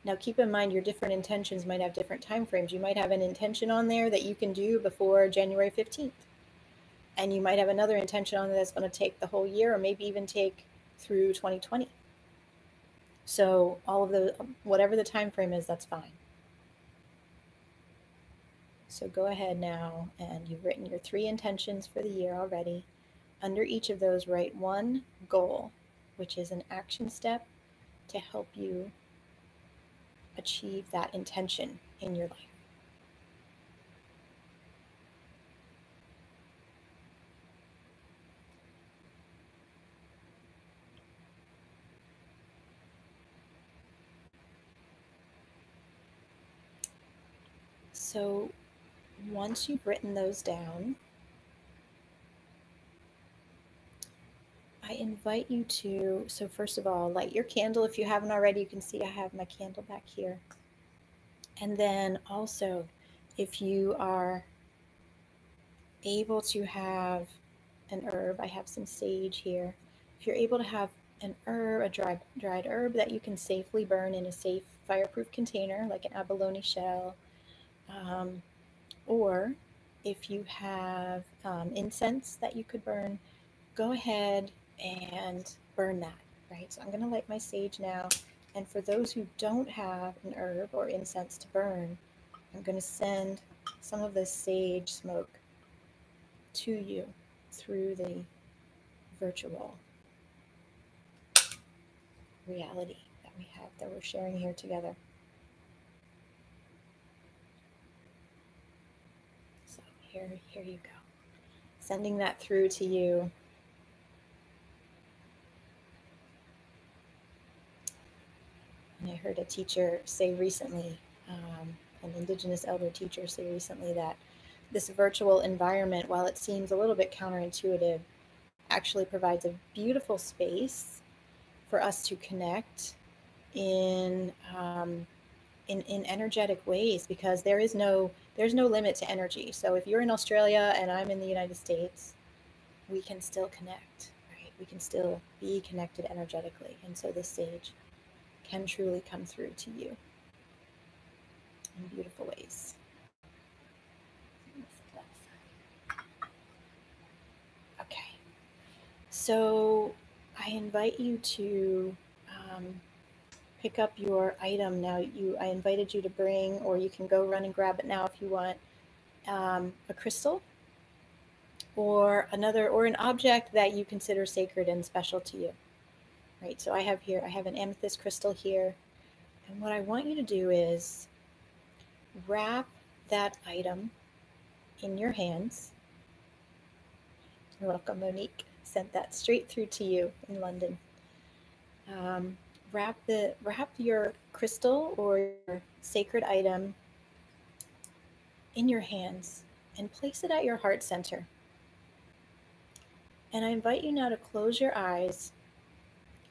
Now keep in mind your different intentions might have different time frames. You might have an intention on there that you can do before January 15th. And you might have another intention on that's going to take the whole year, or maybe even take through 2020. So all of the, whatever the time frame is, that's fine. So go ahead now, and you've written your 3 intentions for the year already. Under each of those, write one goal, which is an action step to help you achieve that intention in your life. So once you've written those down, I invite you to, so first of all, light your candle. If you haven't already, you can see I have my candle back here. And then also, if you are able to have an herb, I have some sage here. If you're able to have an herb, a dried herb that you can safely burn in a safe fireproof container, like an abalone shell, or if you have incense that you could burn, go ahead and burn that, right? So I'm going to light my sage now. And for those who don't have an herb or incense to burn, I'm going to send some of this sage smoke to you through the virtual reality that we have, that we're sharing here together. So here you go. Sending that through to you. And I heard a teacher say recently, an Indigenous elder teacher say recently, that this virtual environment, while it seems a little bit counterintuitive, actually provides a beautiful space for us to connect in energetic ways, because there's no limit to energy. So if you're in Australia and I'm in the United States, we can still connect, right? We can still be connected energetically. And so this sage can truly come through to you in beautiful ways. Okay, so I invite you to pick up your item now. I invited you to bring, or you can go run and grab it now if you want, a crystal or an object that you consider sacred and special to you, right? So I have an amethyst crystal here, and what I want you to do is wrap that item in your hands. You're welcome, Monique. Sent that straight through to you in London. Wrap your crystal or your sacred item in your hands and place it at your heart center. And I invite you now to close your eyes,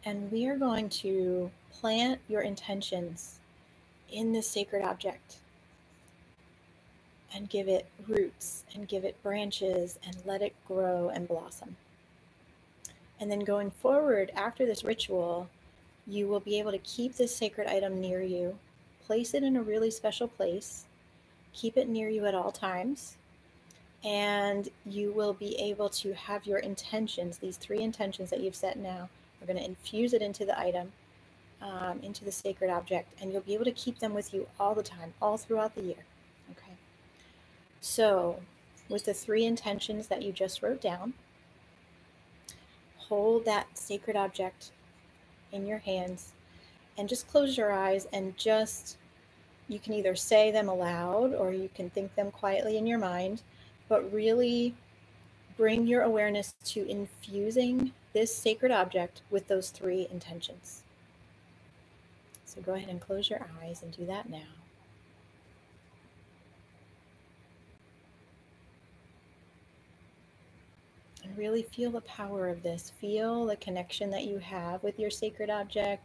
and we are going to plant your intentions in this sacred object and give it roots and give it branches and let it grow and blossom. And then going forward after this ritual, you will be able to keep this sacred item near you, place it in a really special place, keep it near you at all times, and you will be able to have your intentions, these 3 intentions that you've set now. We're going to infuse it into the item, into the sacred object, and you'll be able to keep them with you all the time, all throughout the year. Okay. So with the 3 intentions that you just wrote down, hold that sacred object in your hands and just close your eyes, and you can either say them aloud or you can think them quietly in your mind, but really bring your awareness to infusing this sacred object with those 3 intentions. So go ahead and close your eyes and do that now. And really feel the power of this. Feel the connection that you have with your sacred object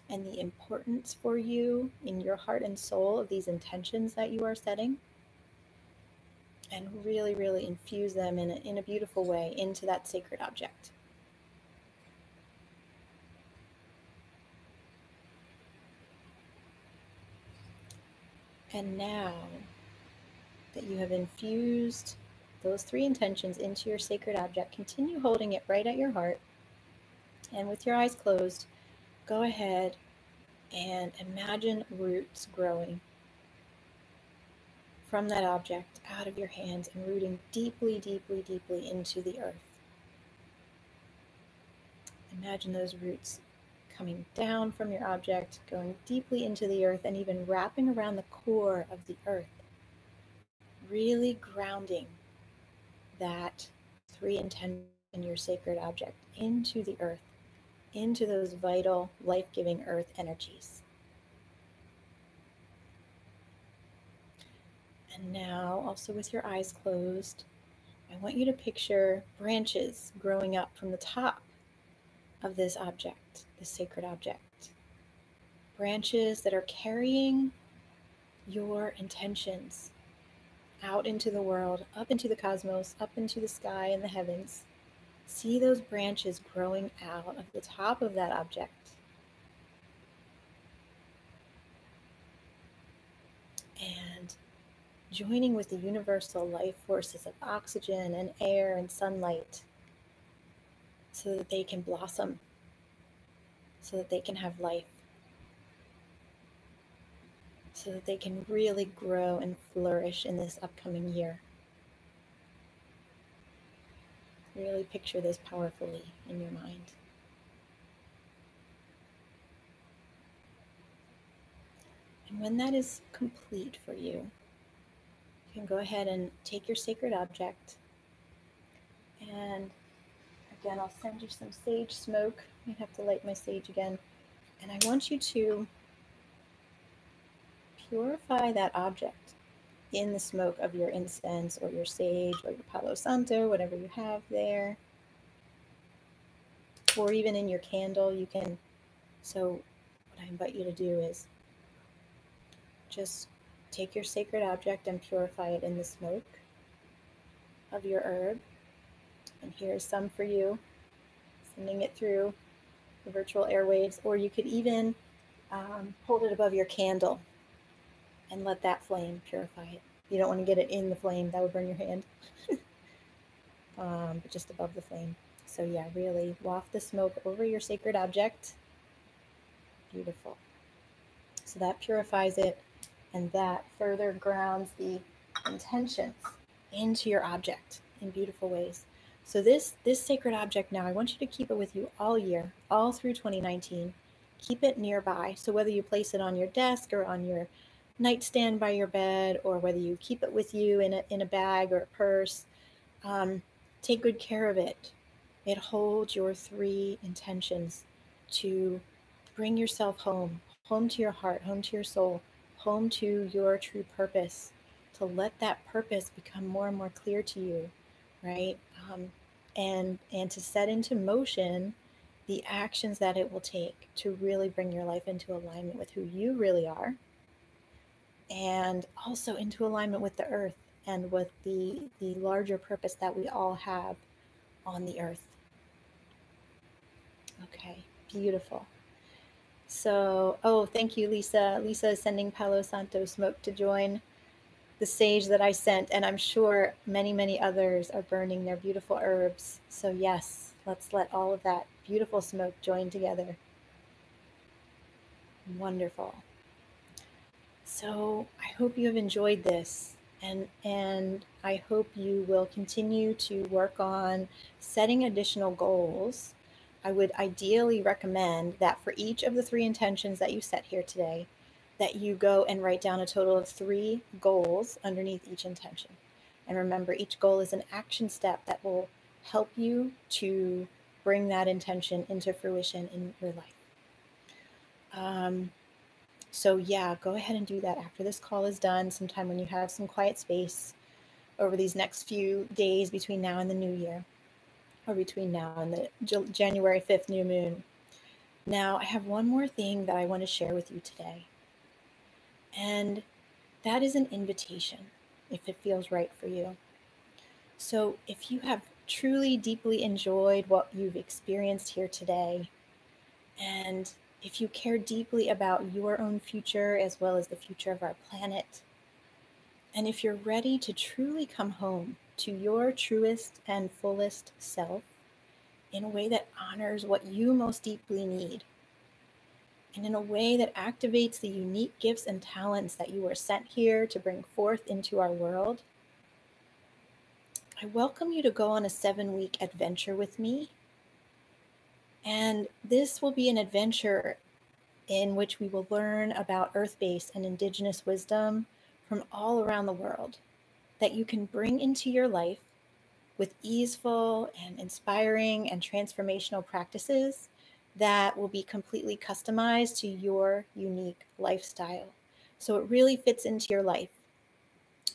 and the importance for you in your heart and soul of these intentions that you are setting. And really, really infuse them in a beautiful way into that sacred object. And now that you have infused those 3 intentions into your sacred object. Continue holding it right at your heart. And with your eyes closed, go ahead and imagine roots growing from that object out of your hands and rooting deeply, deeply, deeply into the earth. Imagine those roots coming down from your object, going deeply into the earth, and even wrapping around the core of the earth, really grounding that 3 intentions in your sacred object into the earth, into those vital, life-giving earth energies. And now, also with your eyes closed, I want you to picture branches growing up from the top of this object, this sacred object. Branches that are carrying your intentions out into the world, up into the cosmos, up into the sky and the heavens. See those branches growing out of the top of that object. And joining with the universal life forces of oxygen and air and sunlight so that they can blossom, so that they can have life, so that they can really grow and flourish in this upcoming year. Really picture this powerfully in your mind. And when that is complete for you, you can go ahead and take your sacred object. And again, I'll send you some sage smoke. I have to light my sage again. And I want you to purify that object in the smoke of your incense or your sage or your Palo Santo, whatever you have there. Or even in your candle, you can. So what I invite you to do is just take your sacred object and purify it in the smoke of your herb. And here's some for you, sending it through the virtual airwaves. Or you could even hold it above your candle and let that flame purify it. You don't want to get it in the flame, that would burn your hand. But just above the flame. So yeah, really waft the smoke over your sacred object. Beautiful. So that purifies it, and that further grounds the intentions into your object in beautiful ways. So this sacred object now, I want you to keep it with you all year, all through 2019. Keep it nearby. So whether you place it on your desk or on your nightstand by your bed, or whether you keep it with you in a bag or a purse, take good care of it. It holds your 3 intentions to bring yourself home to your heart, home to your soul, home to your true purpose, to let that purpose become more and more clear to you, right? And to set into motion the actions that it will take to really bring your life into alignment with who you really are, and also into alignment with the earth and with the larger purpose that we all have on the earth. Okay, beautiful. So, oh, thank you, Lisa. Lisa is sending Palo Santo smoke to join the sage that I sent, and I'm sure many, many others are burning their beautiful herbs. So yes, let's let all of that beautiful smoke join together. Wonderful. So I hope you have enjoyed this, and I hope you will continue to work on setting additional goals. I would ideally recommend that for each of the 3 intentions that you set here today, that you go and write down a total of 3 goals underneath each intention. And remember, each goal is an action step that will help you to bring that intention into fruition in your life. So yeah, go ahead and do that after this call is done, sometime when you have some quiet space over these next few days between now and the new year, or between now and the January 5th new moon. Now, I have one more thing that I want to share with you today, and that is an invitation, if it feels right for you. So if you have truly deeply enjoyed what you've experienced here today, and if you care deeply about your own future as well as the future of our planet, and if you're ready to truly come home to your truest and fullest self in a way that honors what you most deeply need, and in a way that activates the unique gifts and talents that you were sent here to bring forth into our world, I welcome you to go on a 7-week adventure with me. And this will be an adventure in which we will learn about earth-based and indigenous wisdom from all around the world that you can bring into your life with easeful and inspiring and transformational practices that will be completely customized to your unique lifestyle. So it really fits into your life,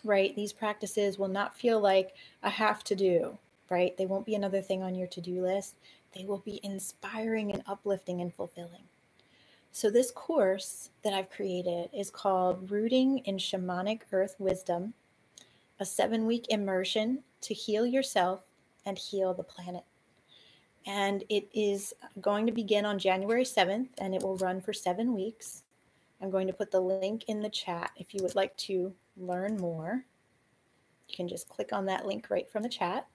right? These practices will not feel like a have to do, right? They won't be another thing on your to-do list. They will be inspiring and uplifting and fulfilling. So this course that I've created is called Rooting in Shamanic Earth Wisdom, a 7-week immersion to heal yourself and heal the planet. And it is going to begin on January 7th, and it will run for 7 weeks. I'm going to put the link in the chat if you would like to learn more. You can just click on that link right from the chat.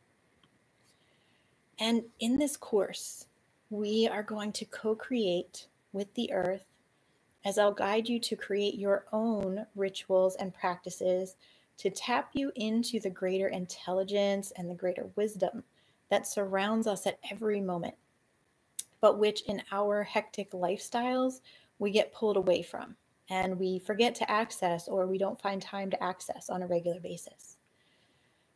And in this course, we are going to co-create with the earth as I'll guide you to create your own rituals and practices to tap you into the greater intelligence and the greater wisdom that surrounds us at every moment, but which in our hectic lifestyles, we get pulled away from and we forget to access, or we don't find time to access on a regular basis.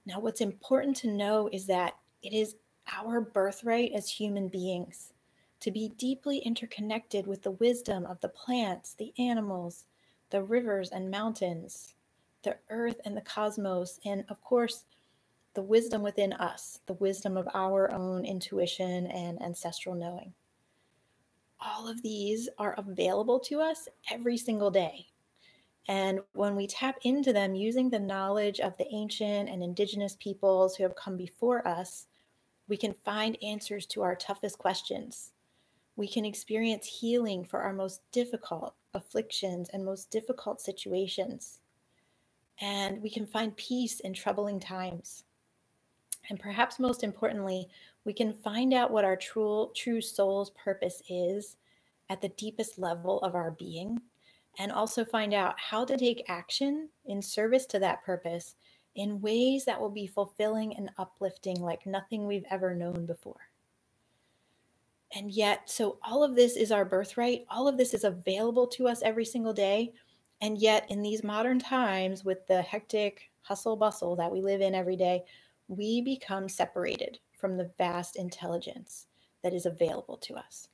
Now, what's important to know is that it is our birthright as human beings to be deeply interconnected with the wisdom of the plants, the animals, the rivers and mountains, the earth and the cosmos, and of course, the wisdom within us, the wisdom of our own intuition and ancestral knowing. All of these are available to us every single day. And when we tap into them using the knowledge of the ancient and indigenous peoples who have come before us, we can find answers to our toughest questions. We can experience healing for our most difficult afflictions and most difficult situations. And we can find peace in troubling times. And perhaps most importantly, we can find out what our true soul's purpose is at the deepest level of our being, and also find out how to take action in service to that purpose in ways that will be fulfilling and uplifting like nothing we've ever known before. And yet, so all of this is our birthright. All of this is available to us every single day. And yet, in these modern times, with the hectic hustle bustle that we live in every day, we become separated from the vast intelligence that is available to us.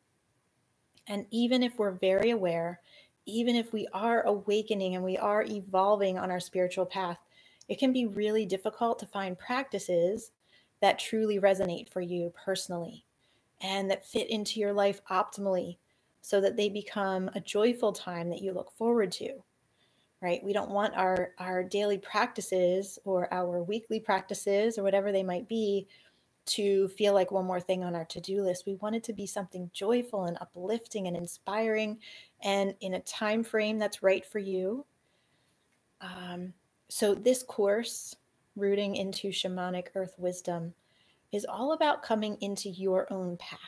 And even if we're very aware, even if we are awakening and we are evolving on our spiritual path, it can be really difficult to find practices that truly resonate for you personally and that fit into your life optimally so that they become a joyful time that you look forward to, right? We don't want our daily practices or our weekly practices or whatever they might be to feel like one more thing on our to-do list. We want it to be something joyful and uplifting and inspiring and in a time frame that's right for you. So this course, Rooting into Shamanic Earth Wisdom, is all about coming into your own path,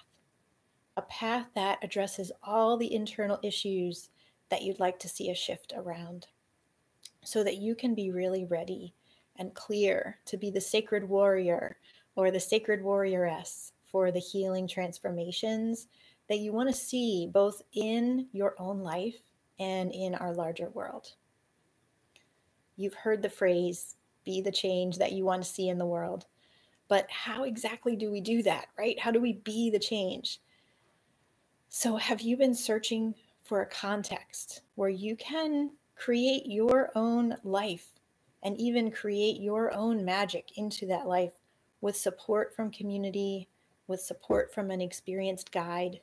a path that addresses all the internal issues that you'd like to see a shift around, so that you can be really ready and clear to be the sacred warrior or the sacred warrioress for the healing transformations that you want to see both in your own life and in our larger world. You've heard the phrase, be the change that you want to see in the world. But how exactly do we do that, right? How do we be the change? So have you been searching for a context where you can create your own life and even create your own magic into that life with support from community, with support from an experienced guide?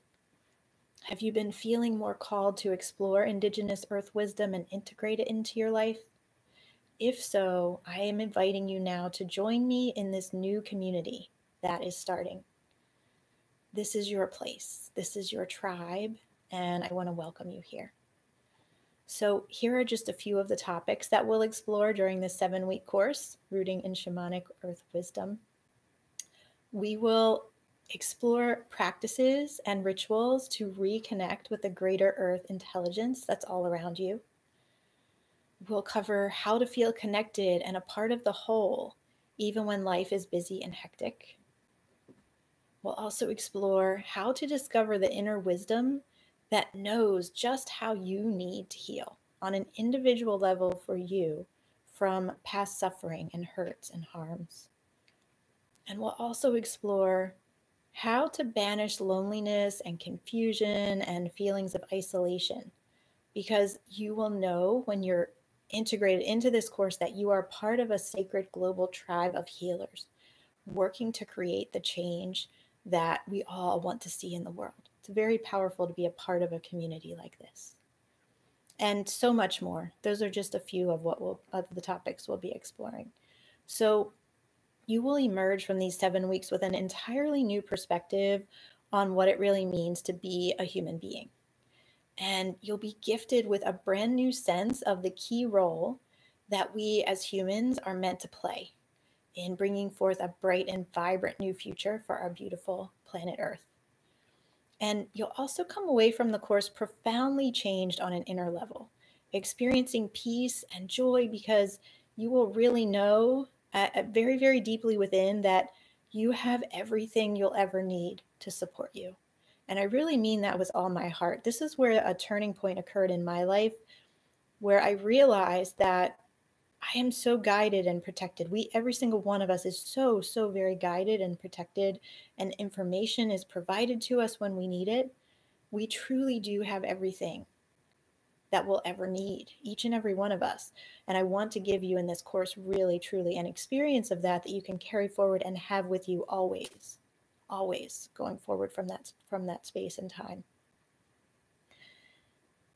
Have you been feeling more called to explore Indigenous Earth wisdom and integrate it into your life? If so, I am inviting you now to join me in this new community that is starting. This is your place. This is your tribe, and I want to welcome you here. So here are just a few of the topics that we'll explore during this 7-week course, Rooting in Shamanic Earth Wisdom. We will explore practices and rituals to reconnect with the greater earth intelligence that's all around you. We'll cover how to feel connected and a part of the whole, even when life is busy and hectic. We'll also explore how to discover the inner wisdom that knows just how you need to heal on an individual level for you from past suffering and hurts and harms. And we'll also explore how to banish loneliness and confusion and feelings of isolation, because you will know when you're integrated into this course that you are part of a sacred global tribe of healers working to create the change that we all want to see in the world. It's very powerful to be a part of a community like this. And so much more. Those are just a few of the topics we'll be exploring. So you will emerge from these 7 weeks with an entirely new perspective on what it really means to be a human being. And you'll be gifted with a brand new sense of the key role that we as humans are meant to play in bringing forth a bright and vibrant new future for our beautiful planet Earth. And you'll also come away from the course profoundly changed on an inner level, experiencing peace and joy, because you will really know very, very deeply within that you have everything you'll ever need to support you. And I really mean that with all my heart. This is where a turning point occurred in my life, where I realized that I am so guided and protected. Every single one of us is so, so very guided and protected, and information is provided to us when we need it. We truly do have everything that we'll ever need, each and every one of us. And I want to give you in this course really, truly an experience of that you can carry forward and have with you always, always going forward from that space and time.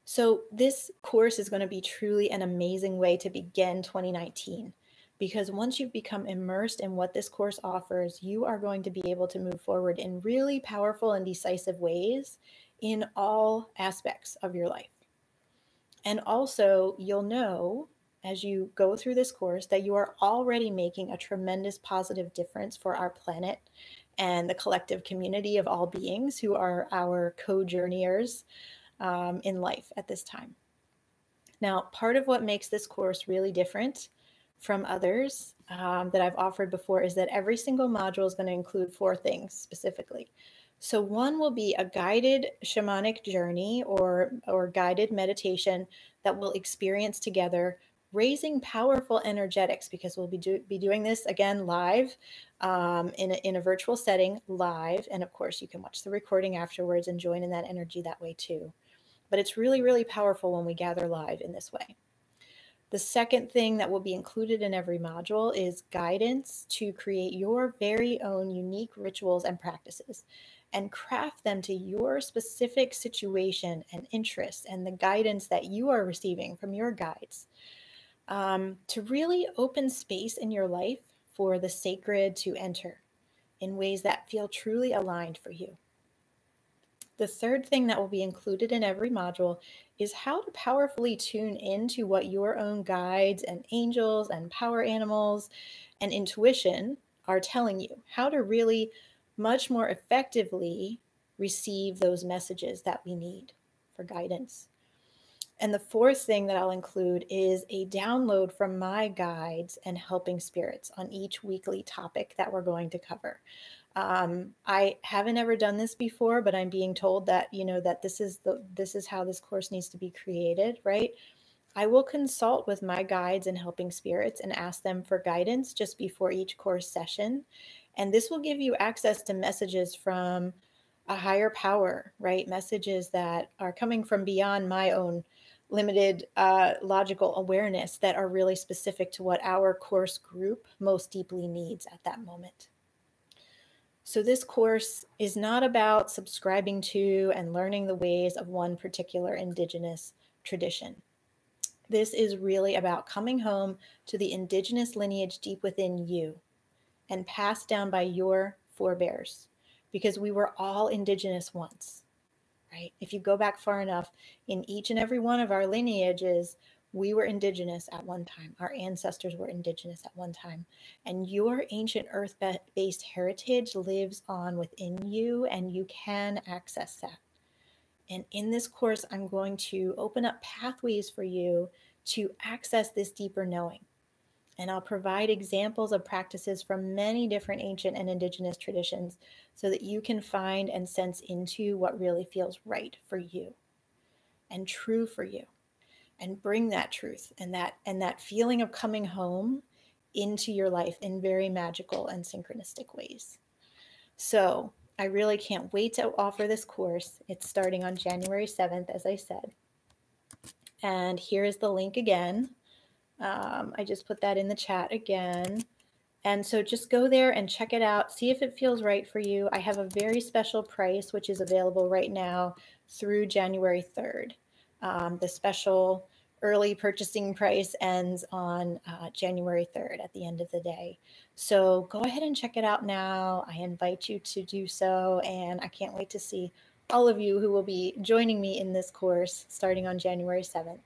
So this course is going to be truly an amazing way to begin 2019, because once you've become immersed in what this course offers, you are going to be able to move forward in really powerful and decisive ways in all aspects of your life. And also, you'll know as you go through this course that you are already making a tremendous positive difference for our planet and the collective community of all beings who are our co-journeyers in life at this time. Now, part of what makes this course really different from others that I've offered before is that every single module is going to include 4 things specifically. So one will be a guided shamanic journey or guided meditation that we'll experience together, raising powerful energetics, because we'll be doing this again live in a virtual setting live. And of course, you can watch the recording afterwards and join in that energy that way too. But it's really, really powerful when we gather live in this way. The second thing that will be included in every module is guidance to create your very own unique rituals and practices and craft them to your specific situation and interest and the guidance that you are receiving from your guides, to really open space in your life for the sacred to enter in ways that feel truly aligned for you. The third thing that will be included in every module is how to powerfully tune into what your own guides and angels and power animals and intuition are telling you, how to really much more effectively receive those messages that we need for guidance. And the fourth thing that I'll include is a download from my guides and helping spirits on each weekly topic that we're going to cover. I haven't ever done this before, but I'm being told that, that this is how this course needs to be created, right? I will consult with my guides and helping spirits and ask them for guidance just before each course session. And this will give you access to messages from a higher power, right? Messages that are coming from beyond my own limited logical awareness that are really specific to what our course group most deeply needs at that moment. So this course is not about subscribing to and learning the ways of one particular indigenous tradition. This is really about coming home to the indigenous lineage deep within you and passed down by your forebears, because we were all indigenous once, right? If you go back far enough, in each and every one of our lineages, we were indigenous at one time. Our ancestors were indigenous at one time. And your ancient earth-based heritage lives on within you, and you can access that. And in this course, I'm going to open up pathways for you to access this deeper knowing. And I'll provide examples of practices from many different ancient and indigenous traditions so that you can find and sense into what really feels right for you and true for you, and bring that truth and that feeling of coming home into your life in very magical and synchronistic ways. So I really can't wait to offer this course. It's starting on January 7th, as I said. And here is the link again. I just put that in the chat again. And so just go there and check it out. See if it feels right for you. I have a very special price, which is available right now through January 3rd. The special early purchasing price ends on January 3rd at the end of the day. So go ahead and check it out now. I invite you to do so. And I can't wait to see all of you who will be joining me in this course starting on January 7th.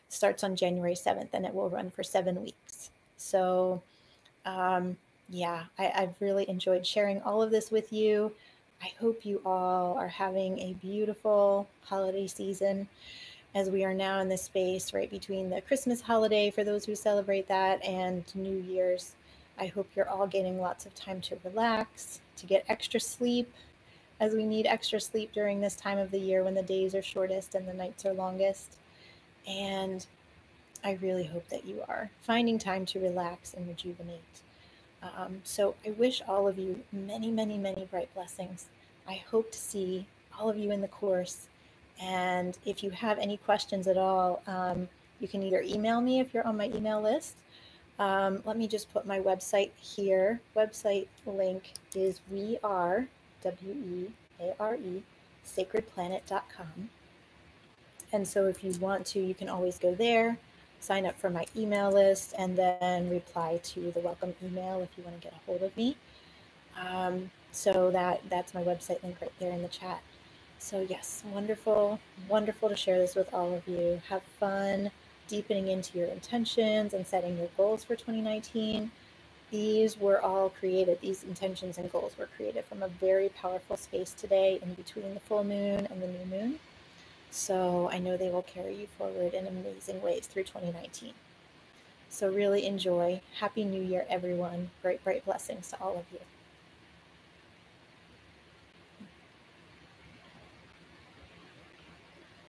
Starts on January 7th and it will run for 7 weeks. So yeah, I've really enjoyed sharing all of this with you. I hope you all are having a beautiful holiday season as we are now in this space right between the Christmas holiday for those who celebrate that and New Year's. I hope you're all getting lots of time to relax, to get extra sleep, as we need extra sleep during this time of the year when the days are shortest and the nights are longest. And I really hope that you are finding time to relax and rejuvenate. So I wish all of you many, many, many bright blessings. I hope to see all of you in the course. And if you have any questions at all, you can either email me if you're on my email list. Let me just put my website here. Website link is weare, W-E-A-R-E, sacredplanet.com. And so if you want to, you can always go there, sign up for my email list, and then reply to the welcome email if you want to get a hold of me. So that's my website link right there in the chat. So yes, wonderful, wonderful to share this with all of you. Have fun deepening into your intentions and setting your goals for 2019. These were all created, these intentions and goals were created from a very powerful space today in between the full moon and the new moon. So I know they will carry you forward in amazing ways through 2019. So really enjoy. Happy New Year, everyone. Great, great blessings to all of you.